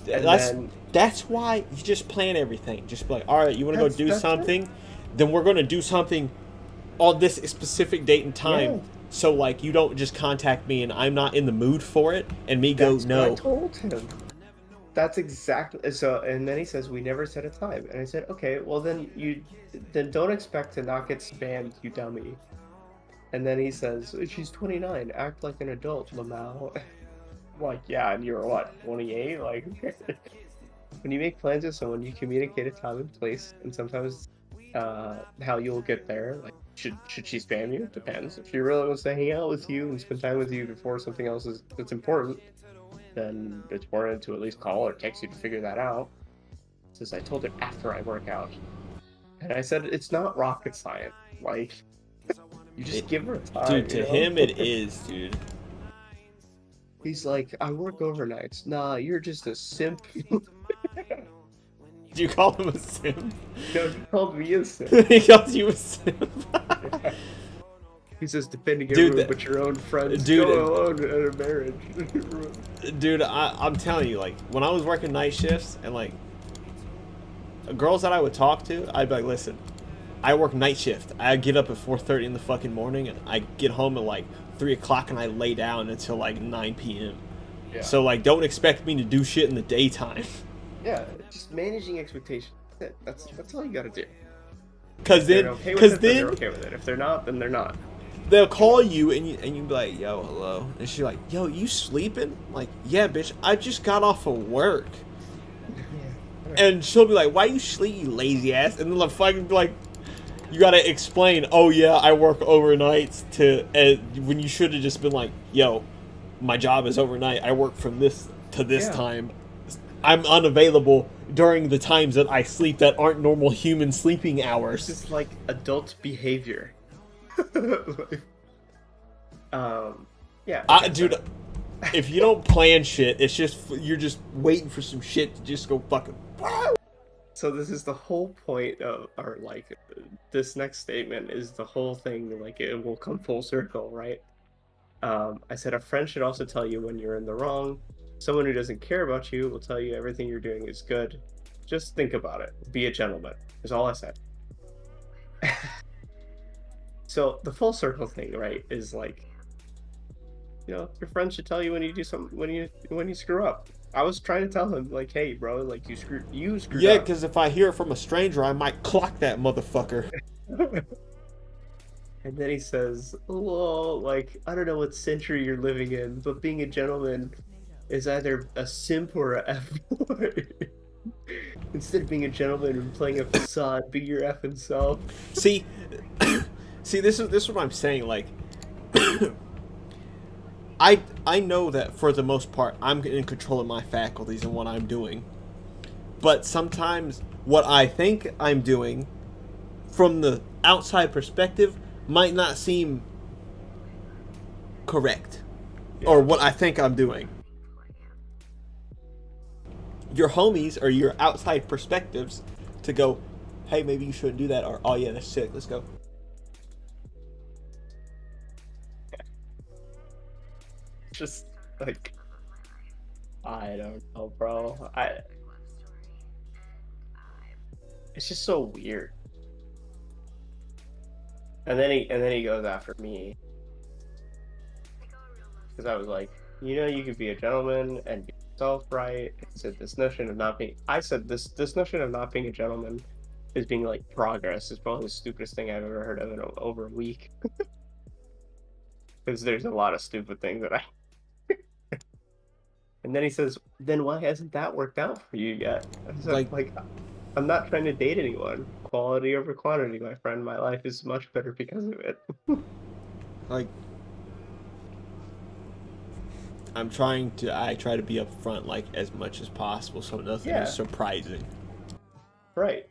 That's why you just plan everything. Just be like, all right, you want to go do something, then we're going to do something on this specific date and time. Yeah. So like you don't just contact me and I'm not in the mood for it, and me go That's no. what I told him. That's exactly so. And then he says we never set a time, and I said, okay, well then don't expect to not get spammed, you dummy. And then he says, she's 29, act like an adult, Lamau. Like, yeah, and you're what, 28? Like, when you make plans with someone, you communicate a time and place, and sometimes how you'll get there. Like, should she spam you? Depends. If she really wants to hang out with you and spend time with you before something else that's important, then it's important to at least call or text you to figure that out. Says, I told her after I work out. And I said, it's not rocket science. Like, you just give her a time. Dude, to him it is, dude. He's like, I work overnights. Nah, you're just a simp. Do you call him a simp? No, he called me a simp. He calls you a simp. He says, defending Dude, everyone but your own friends. dude, Go alone in a marriage. Dude, I'm telling you, like, when I was working night shifts and, like, girls that I would talk to, I'd be like, listen, I work night shift. I get up at 4:30 in the fucking morning, and I get home at, like, 3 o'clock, and I lay down until, like, 9 p.m. Yeah. So, like, don't expect me to do shit in the daytime. Yeah, just managing expectations. That's all you gotta do. Because then, they're okay with it. If they're not, then they're not. They'll call you and you be like, yo, hello. And she's like, yo, you sleeping? I'm like, yeah, bitch, I just got off of work. And she'll be like, why you sleep, you lazy ass? And then they'll fucking be like, you gotta explain, oh yeah, I work overnights when you should have just been like, yo, my job is overnight. I work from this to this time. I'm unavailable during the times that I sleep that aren't normal human sleeping hours. This is like adult behavior. Dude, if you don't plan shit, it's just you're just waiting for some shit to just go fucking. So this is the whole point of, or like, this next statement is the whole thing. Like, it will come full circle, right? I said a friend should also tell you when you're in the wrong. Someone who doesn't care about you will tell you everything you're doing is good. Just think about it. Be a gentleman. Is all I said. So the full circle thing, right, is like, You know, your friend should tell you when you do something when you screw up. I was trying to tell him like, hey, bro, like you screwed Yeah, up. because if I hear it from a stranger, I might clock that motherfucker. And then he says, "Well, like I don't know what century you're living in, but being a gentleman is either a simp or a f-boy. Instead of being a gentleman and playing a facade, be your effing self." See, see, this is what I'm saying. Like, I know that for the most part, I'm in control of my faculties and what I'm doing. But sometimes what I think I'm doing, from the outside perspective, might not seem correct, or what I think I'm doing. Your homies or your outside perspectives to go, hey, maybe you shouldn't do that, or oh yeah, that's sick, let's go. Just like, I don't know, bro. It's just so weird. And then he goes after me because I was like, you know, you could be a gentleman and be yourself, right? He said this notion of not being. I said this notion of not being a gentleman is being like progress is probably the stupidest thing I've ever heard of in over a week. Because there's a lot of stupid things that I. And then he says, then why hasn't that worked out for you yet? I said, like, I'm not trying to date anyone. Quality over quantity, my friend. My life is much better because of it. Like, I try to be upfront, like, as much as possible, so nothing is surprising. Right.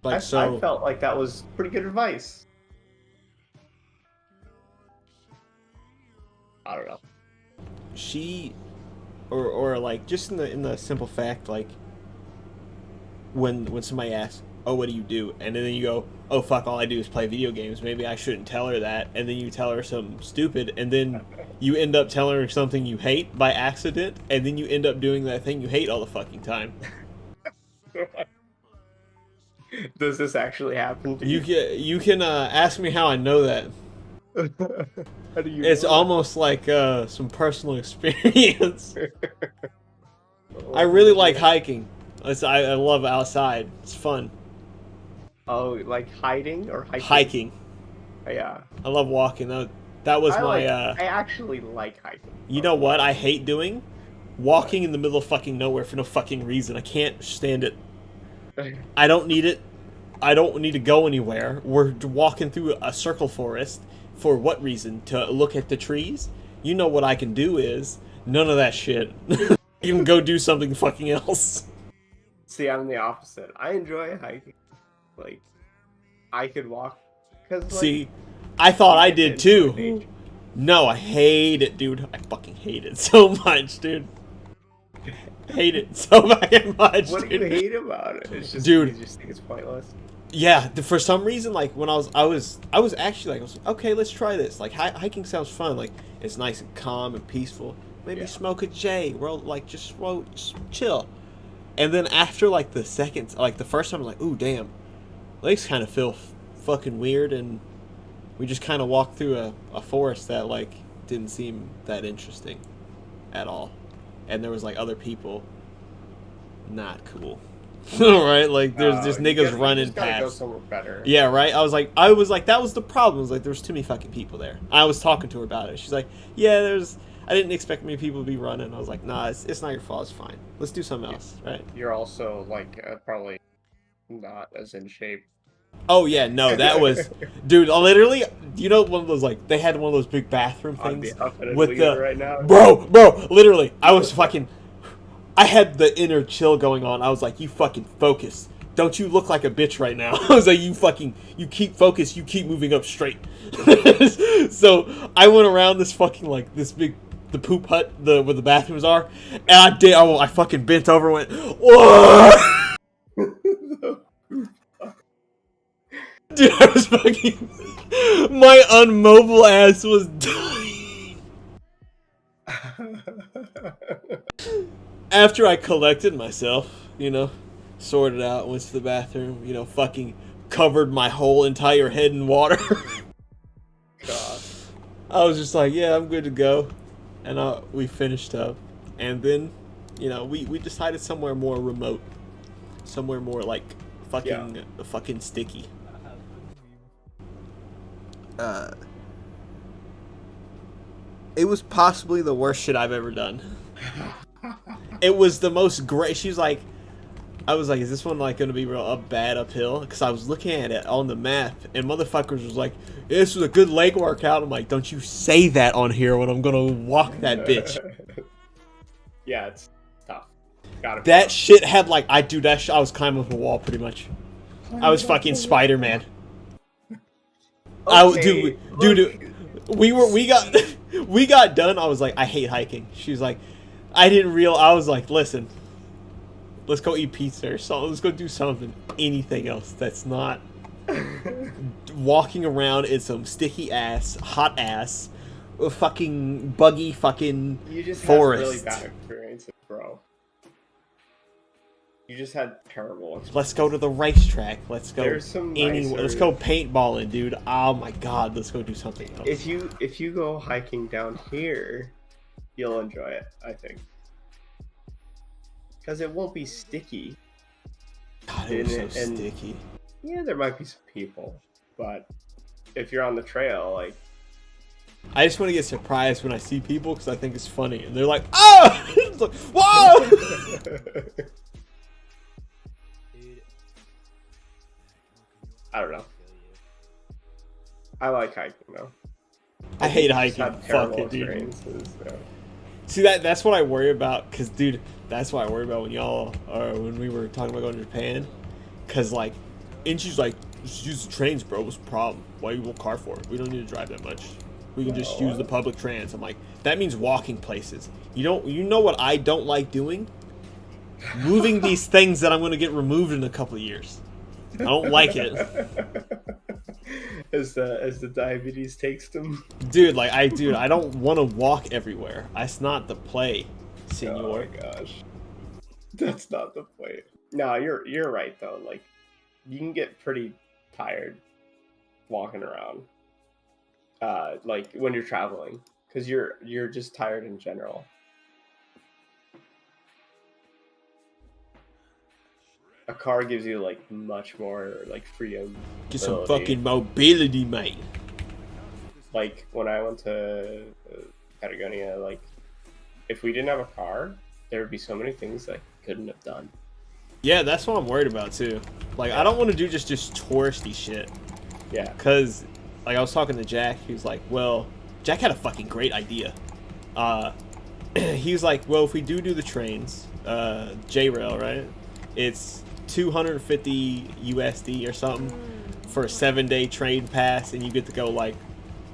Like, I felt like that was pretty good advice. I don't know. She, or like, just in the simple fact, like, when somebody asks, oh, what do you do? And then you go, oh, fuck, all I do is play video games. Maybe I shouldn't tell her that. And then you tell her something stupid, and then you end up telling her something you hate by accident, and then you end up doing that thing you hate all the fucking time. Does this actually happen to you? You can ask me how I know that. How do you it's know almost like some personal experience. I really like hiking. I love outside. It's fun. Oh, like hiding or hiking? Hiking. Yeah. I love walking. That was my... I actually like hiking. You know what I hate doing? Walking in the middle of fucking nowhere for no fucking reason. I can't stand it. I don't need it. I don't need to go anywhere. We're walking through a circle forest. For what reason? To look at the trees? You know what I can do is none of that shit. You can go do something fucking else. See, I'm the opposite. I enjoy hiking. Like, I could walk. Cause, like, see, I thought I did too. No, I hate it, dude. I fucking hate it so much, dude. Hate it so fucking much. What do you hate about it? It's just, dude, you just think it's pointless. Yeah, for some reason, like when I was actually like, okay, let's try this. Like hiking sounds fun. Like it's nice and calm and peaceful. Maybe smoke a J, roll, like just chill. And then after like the first time, I was like, ooh, damn, legs kind of feel fucking weird, and we just kind of walked through a forest that like didn't seem that interesting at all, and there was like other people, not cool. Right, like there's just niggas running past. Go somewhere better. Yeah, right. I was like, that was the problem. I was like, there's too many fucking people there. I was talking to her about it. She's like, yeah, I didn't expect many people to be running. I was like, nah, it's not your fault. It's fine. Let's do something else, right? You're also like probably not as in shape. Oh yeah, no, that was, dude. Literally, you know, one of those like they had one of those big bathroom things with the right now. bro. Literally, I was fucking. I had the inner chill going on. I was like, you fucking focus. Don't you look like a bitch right now. I was like, you keep focused. You keep moving up straight. So I went around this fucking, like, this big, the poop hut, where the bathrooms are. And I fucking bent over and went, whoa. Dude, I was fucking, my unmobile ass was dying. After I collected myself, you know, sorted out, went to the bathroom, you know, fucking covered my whole entire head in water. God. I was just like, yeah, I'm good to go, and we finished up, and then, you know, we decided somewhere more remote, somewhere more like fucking sticky. It was possibly the worst shit I've ever done. It was the most great. She's like, I was like, is this one like gonna be real bad uphill? Because I was looking at it on the map, and motherfuckers was like, yeah, this was a good leg workout. I'm like, don't you say that on here when I'm gonna walk that bitch. Yeah, it's tough. Gotta be That tough. shit had like, I was climbing up a wall pretty much. I was fucking Spider-Man. Okay, Dude, we got done. I was like, I hate hiking. She's like, I was like, listen, let's go eat pizza or something. Let's go do something. Anything else that's not walking around in some sticky ass, hot ass, fucking buggy fucking You just forest. had really bad experiences, bro. You just had terrible experiences. Let's go to the racetrack. Let's go There's some anywhere. Let's go paintballing, dude. Oh my god, let's go do something else. If you go hiking down here, you'll enjoy it, I think. Because it won't be sticky. God, it was so sticky. Yeah, there might be some people, but if you're on the trail, like, I just want to get surprised when I see people because I think it's funny, and they're like, "Oh!" It's like, "Whoa!" I don't know. I like hiking though. I hate Just hiking. had Fuck terrible it, dude. experiences. So. See that's what I worry about, cause dude, that's what I worry about when we were talking about going to Japan, cause like, and she's like, just use the trains, bro. What's the problem? Why you want car for it? We don't need to drive that much. We can just use the public trans. I'm like, that means walking places. You know what I don't like doing? Moving these things that I'm gonna get removed in a couple of years. I don't like it. As the diabetes takes them. Dude, I don't want to walk everywhere. That's not the play, senor. Oh my gosh. That's not the point. No, you're right though. Like, you can get pretty tired walking around. Like when you're traveling, because you're just tired in general. A car gives you like much more like freedom. Get some ability. fucking mobility, mate. Like when I went to Patagonia, like if we didn't have a car, there would be so many things that I couldn't have done. Yeah, that's what I'm worried about too. Like, I don't want to do just touristy shit. Yeah. Cause like I was talking to Jack, he was like, well, Jack had a fucking great idea. He was like, well, if we do the trains, J-Rail, right? It's 250 USD or something for a 7-day train pass, and you get to go like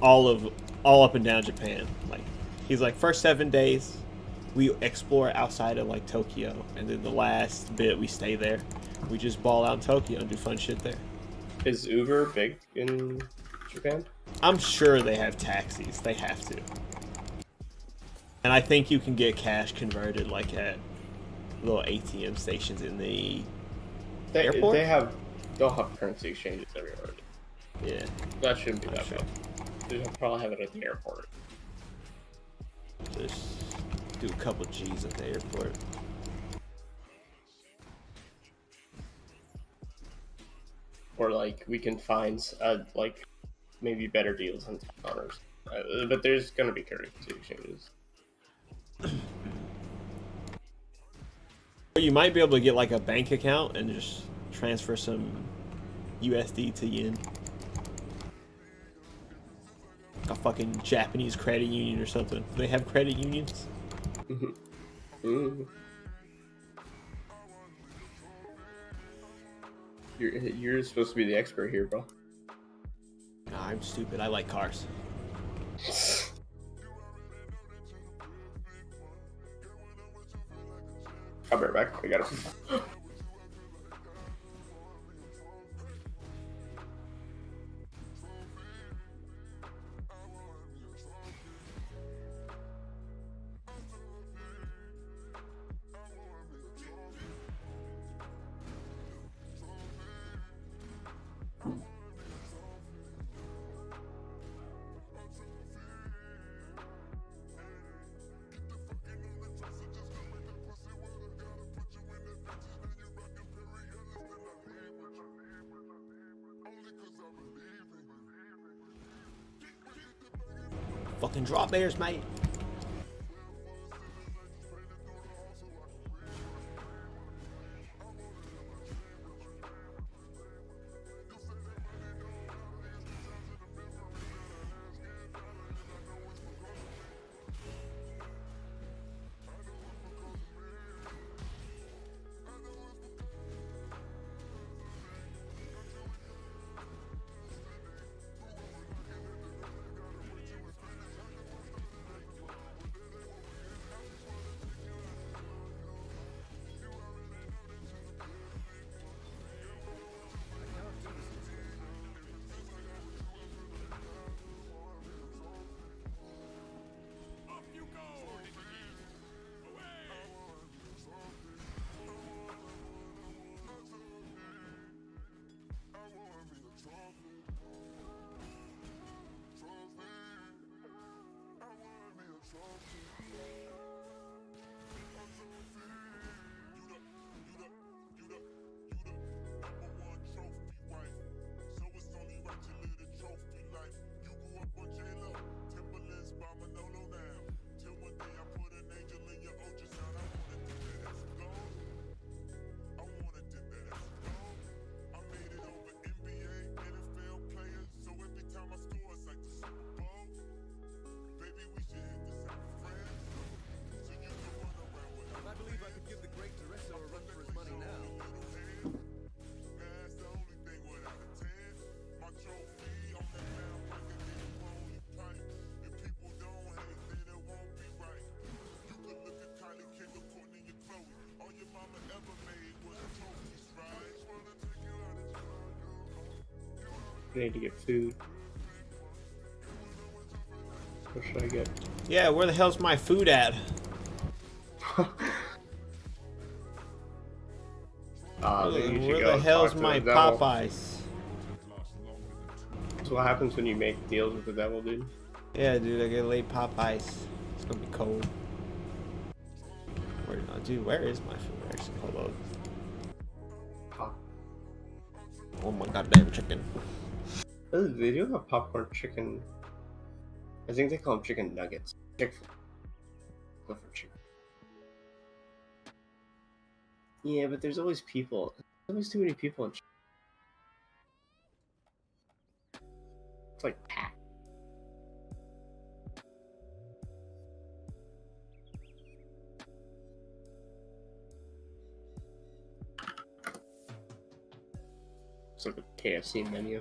all up and down Japan. Like, he's like, first 7 days we explore outside of like Tokyo, and then the last bit we stay there. We just ball out in Tokyo and do fun shit there. Is Uber big in Japan? I'm sure they have taxis. They have to. And I think you can get cash converted like at little ATM stations in the airport? They'll have currency exchanges everywhere. Yeah. That shouldn't be I'm that sure. bad. They'll probably have it at the airport. Just do a couple G's at the airport. Or like we can find like maybe better deals on honors. But there's gonna be currency exchanges. You might be able to get like a bank account and just transfer some USD to yen. A fucking Japanese credit union or something. Do they have credit unions? You're supposed to be the expert here, bro. Nah, I'm stupid. I like cars. I'll be right back. I gotta. Fucking drop bears, mate. I believe I could give the great Teresa a run for his money now. I need to get food. What should I get? Yeah, where the hell's my food at? Maybe you should Where go the hell's talk to my the devil. Popeyes? That's what happens when you make deals with the devil, dude. Yeah, dude, I get late Popeyes. It's gonna be cold. Where, dude, where is my food? Actually, hold on. Pop. Oh my goddamn chicken. Oh, they do have popcorn chicken. I think they call them chicken nuggets. Go for chicken. Yeah, but there's always people. There's always too many people in. It's like packed. It's like a KFC menu.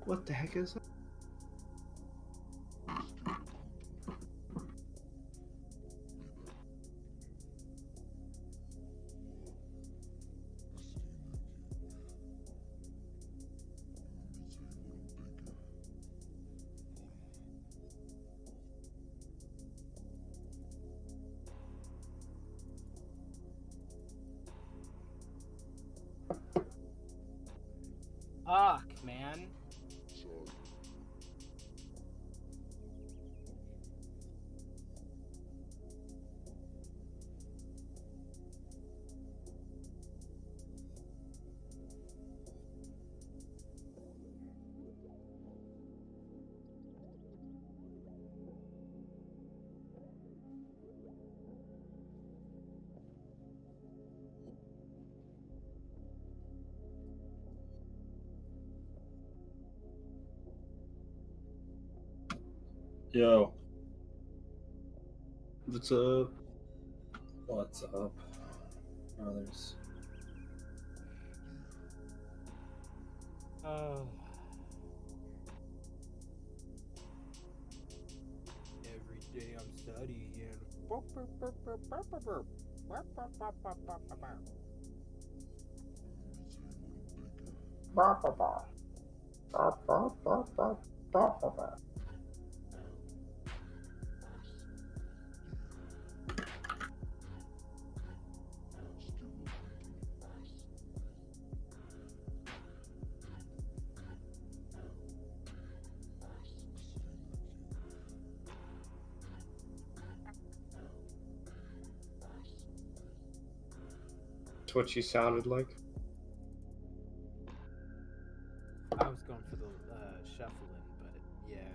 What the heck is that? Fuck, man. Yo, What's up? What's up, brothers? Every day I'm studying. That's what you sounded like. I was going for the shuffling, but yeah.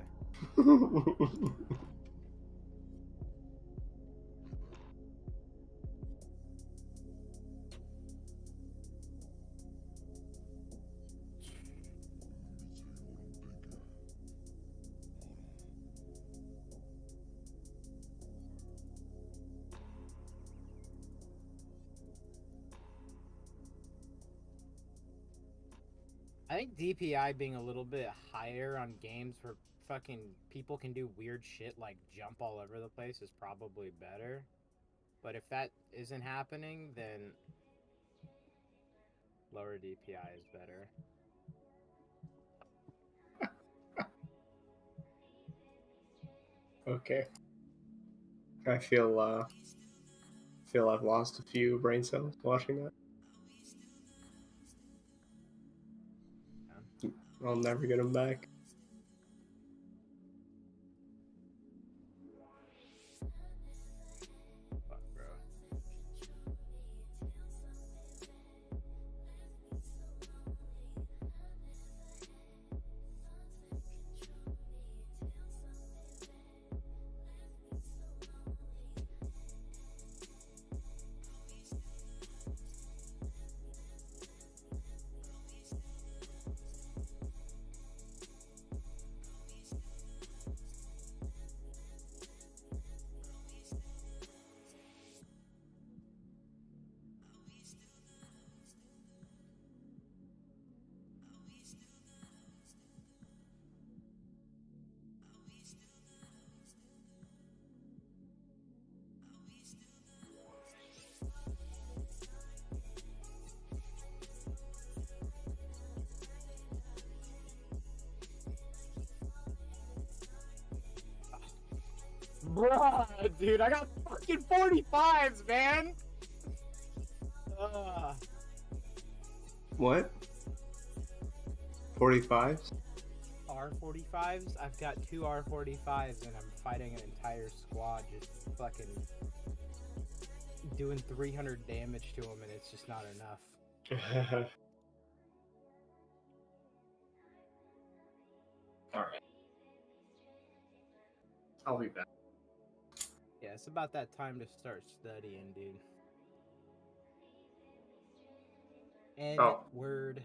I think DPI being a little bit higher on games where fucking people can do weird shit like jump all over the place is probably better. But if that isn't happening, then lower DPI is better. Okay. I feel I've lost a few brain cells watching that. I'll never get them back. Fuck, bro. Bruh, dude, I got fucking 45s, man! What? 45s? R45s? I've got 2 R45s and I'm fighting an entire squad just fucking doing 300 damage to them and it's just not enough. Alright. I'll be back. Yeah, it's about that time to start studying, dude. And word.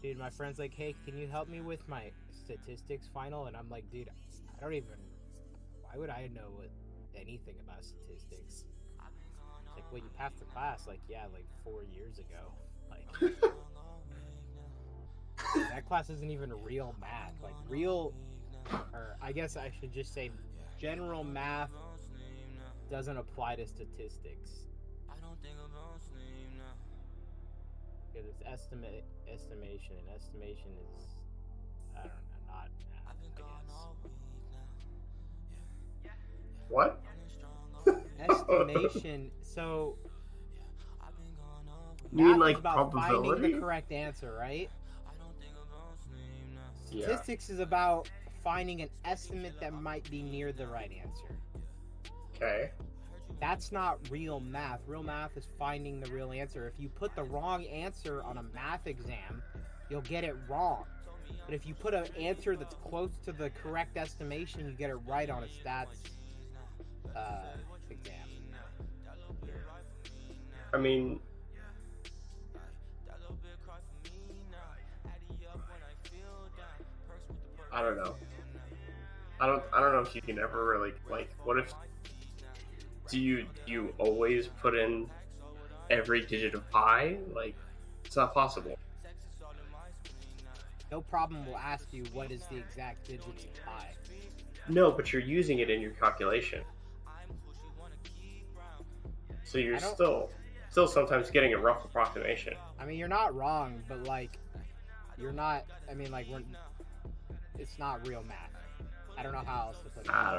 Dude, my friend's like, hey, can you help me with my statistics final? And I'm like, dude, I don't even... Why would I know anything about statistics? It's like, well, you passed the class, like, yeah, like 4 years ago. Like, that class isn't even real math. Like, real... Or, I guess I should just say general math doesn't apply to statistics. Because it's estimation, and estimation is, I don't know, not math, I guess. What? Estimation, so... You mean math like is about probability? finding the correct answer, right? Yeah. Statistics is about finding an estimate that might be near the right answer. Okay. That's not real math. Real math is finding the real answer. If you put the wrong answer on a math exam, you'll get it wrong. But if you put an answer that's close to the correct estimation, you get it right on a stats exam. I mean, I don't know. I don't know if you can ever really, like, what if do you always put in every digit of pi? Like, it's not possible. No problem will ask you what is the exact digits of pi. No, but you're using it in your calculation. So you're still sometimes getting a rough approximation. I mean, you're not wrong, but like, you're not. I mean, like, it's not real math. I don't know how else to put it. I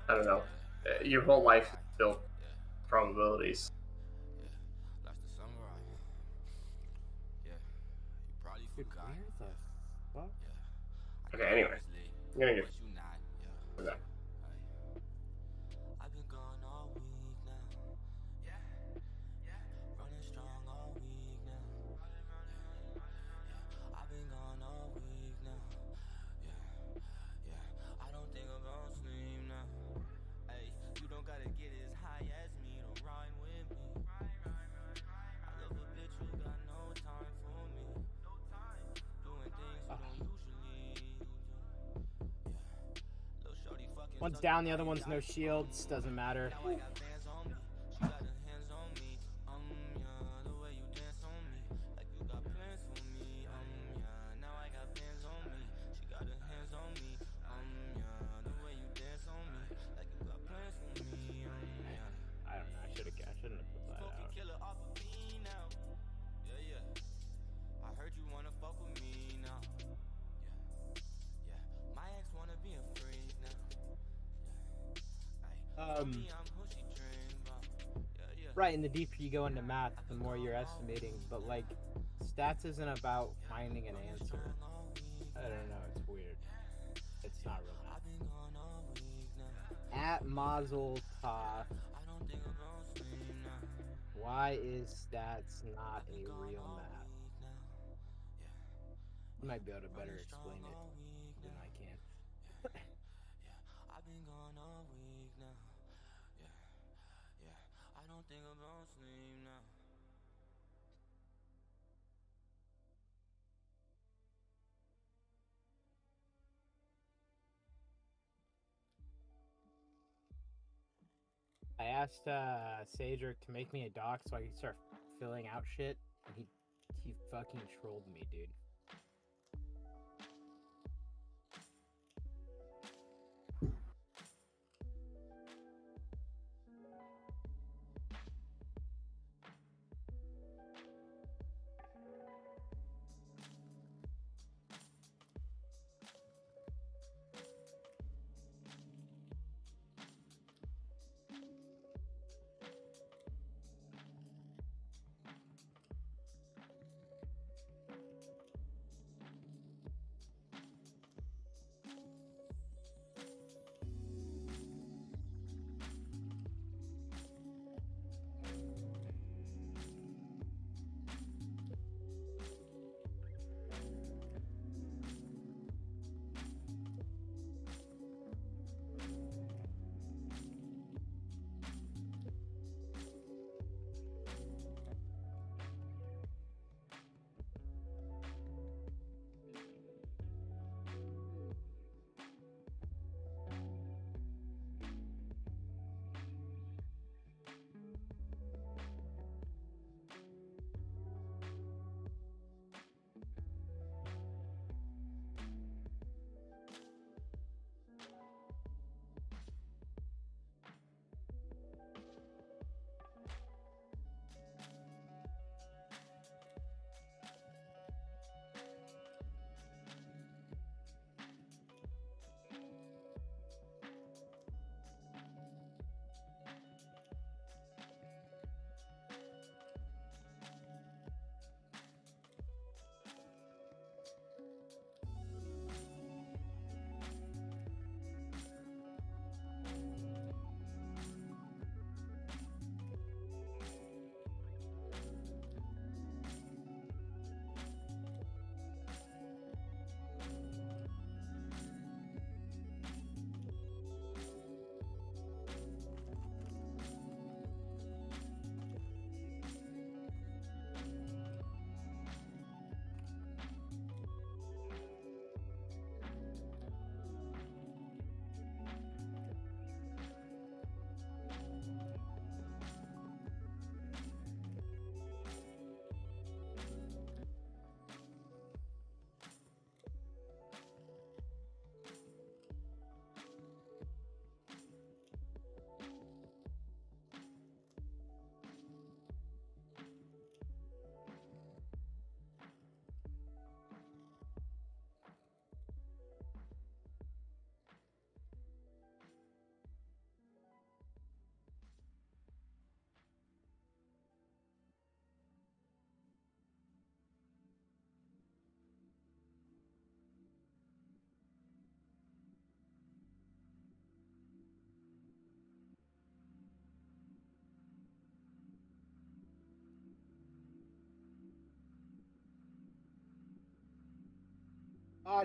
don't know. Your whole life is built probabilities. Dude, where the fuck? Okay, anyway. I'm gonna get that. One's down, the other one's no shields. Doesn't matter. I don't know. I shouldn't have put that out. Right, and the deeper you go into math, the more you're estimating, but like, stats isn't about finding an answer. I don't know, it's weird. It's not real math. At Mazel Tov. Why is stats not a real math? You might be able to better explain it than I can. I asked Cedric to make me a doc so I could start filling out shit, and he fucking trolled me, dude.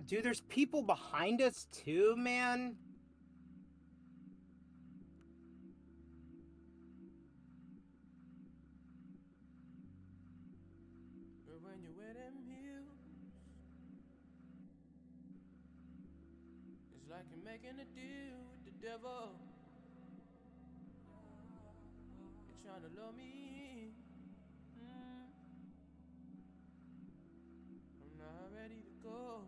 Dude, there's people behind us too, man. When you wear them heels, it's like you're making a deal with the devil. You're trying to lure me in. I'm not ready to go.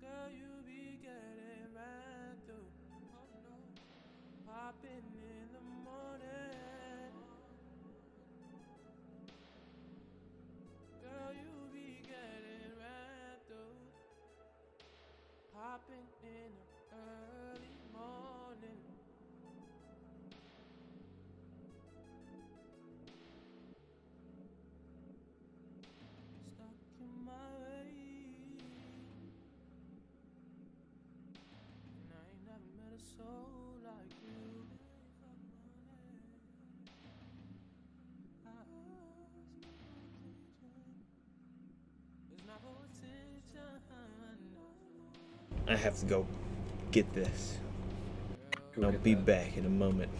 Girl, you be getting right through. Oh no, popping in the morning. Girl, you be getting right through. Popping in the early morning. Stuck in my way. And I ain't never met a soul like you. I have to go get this. And I'll be back in a moment.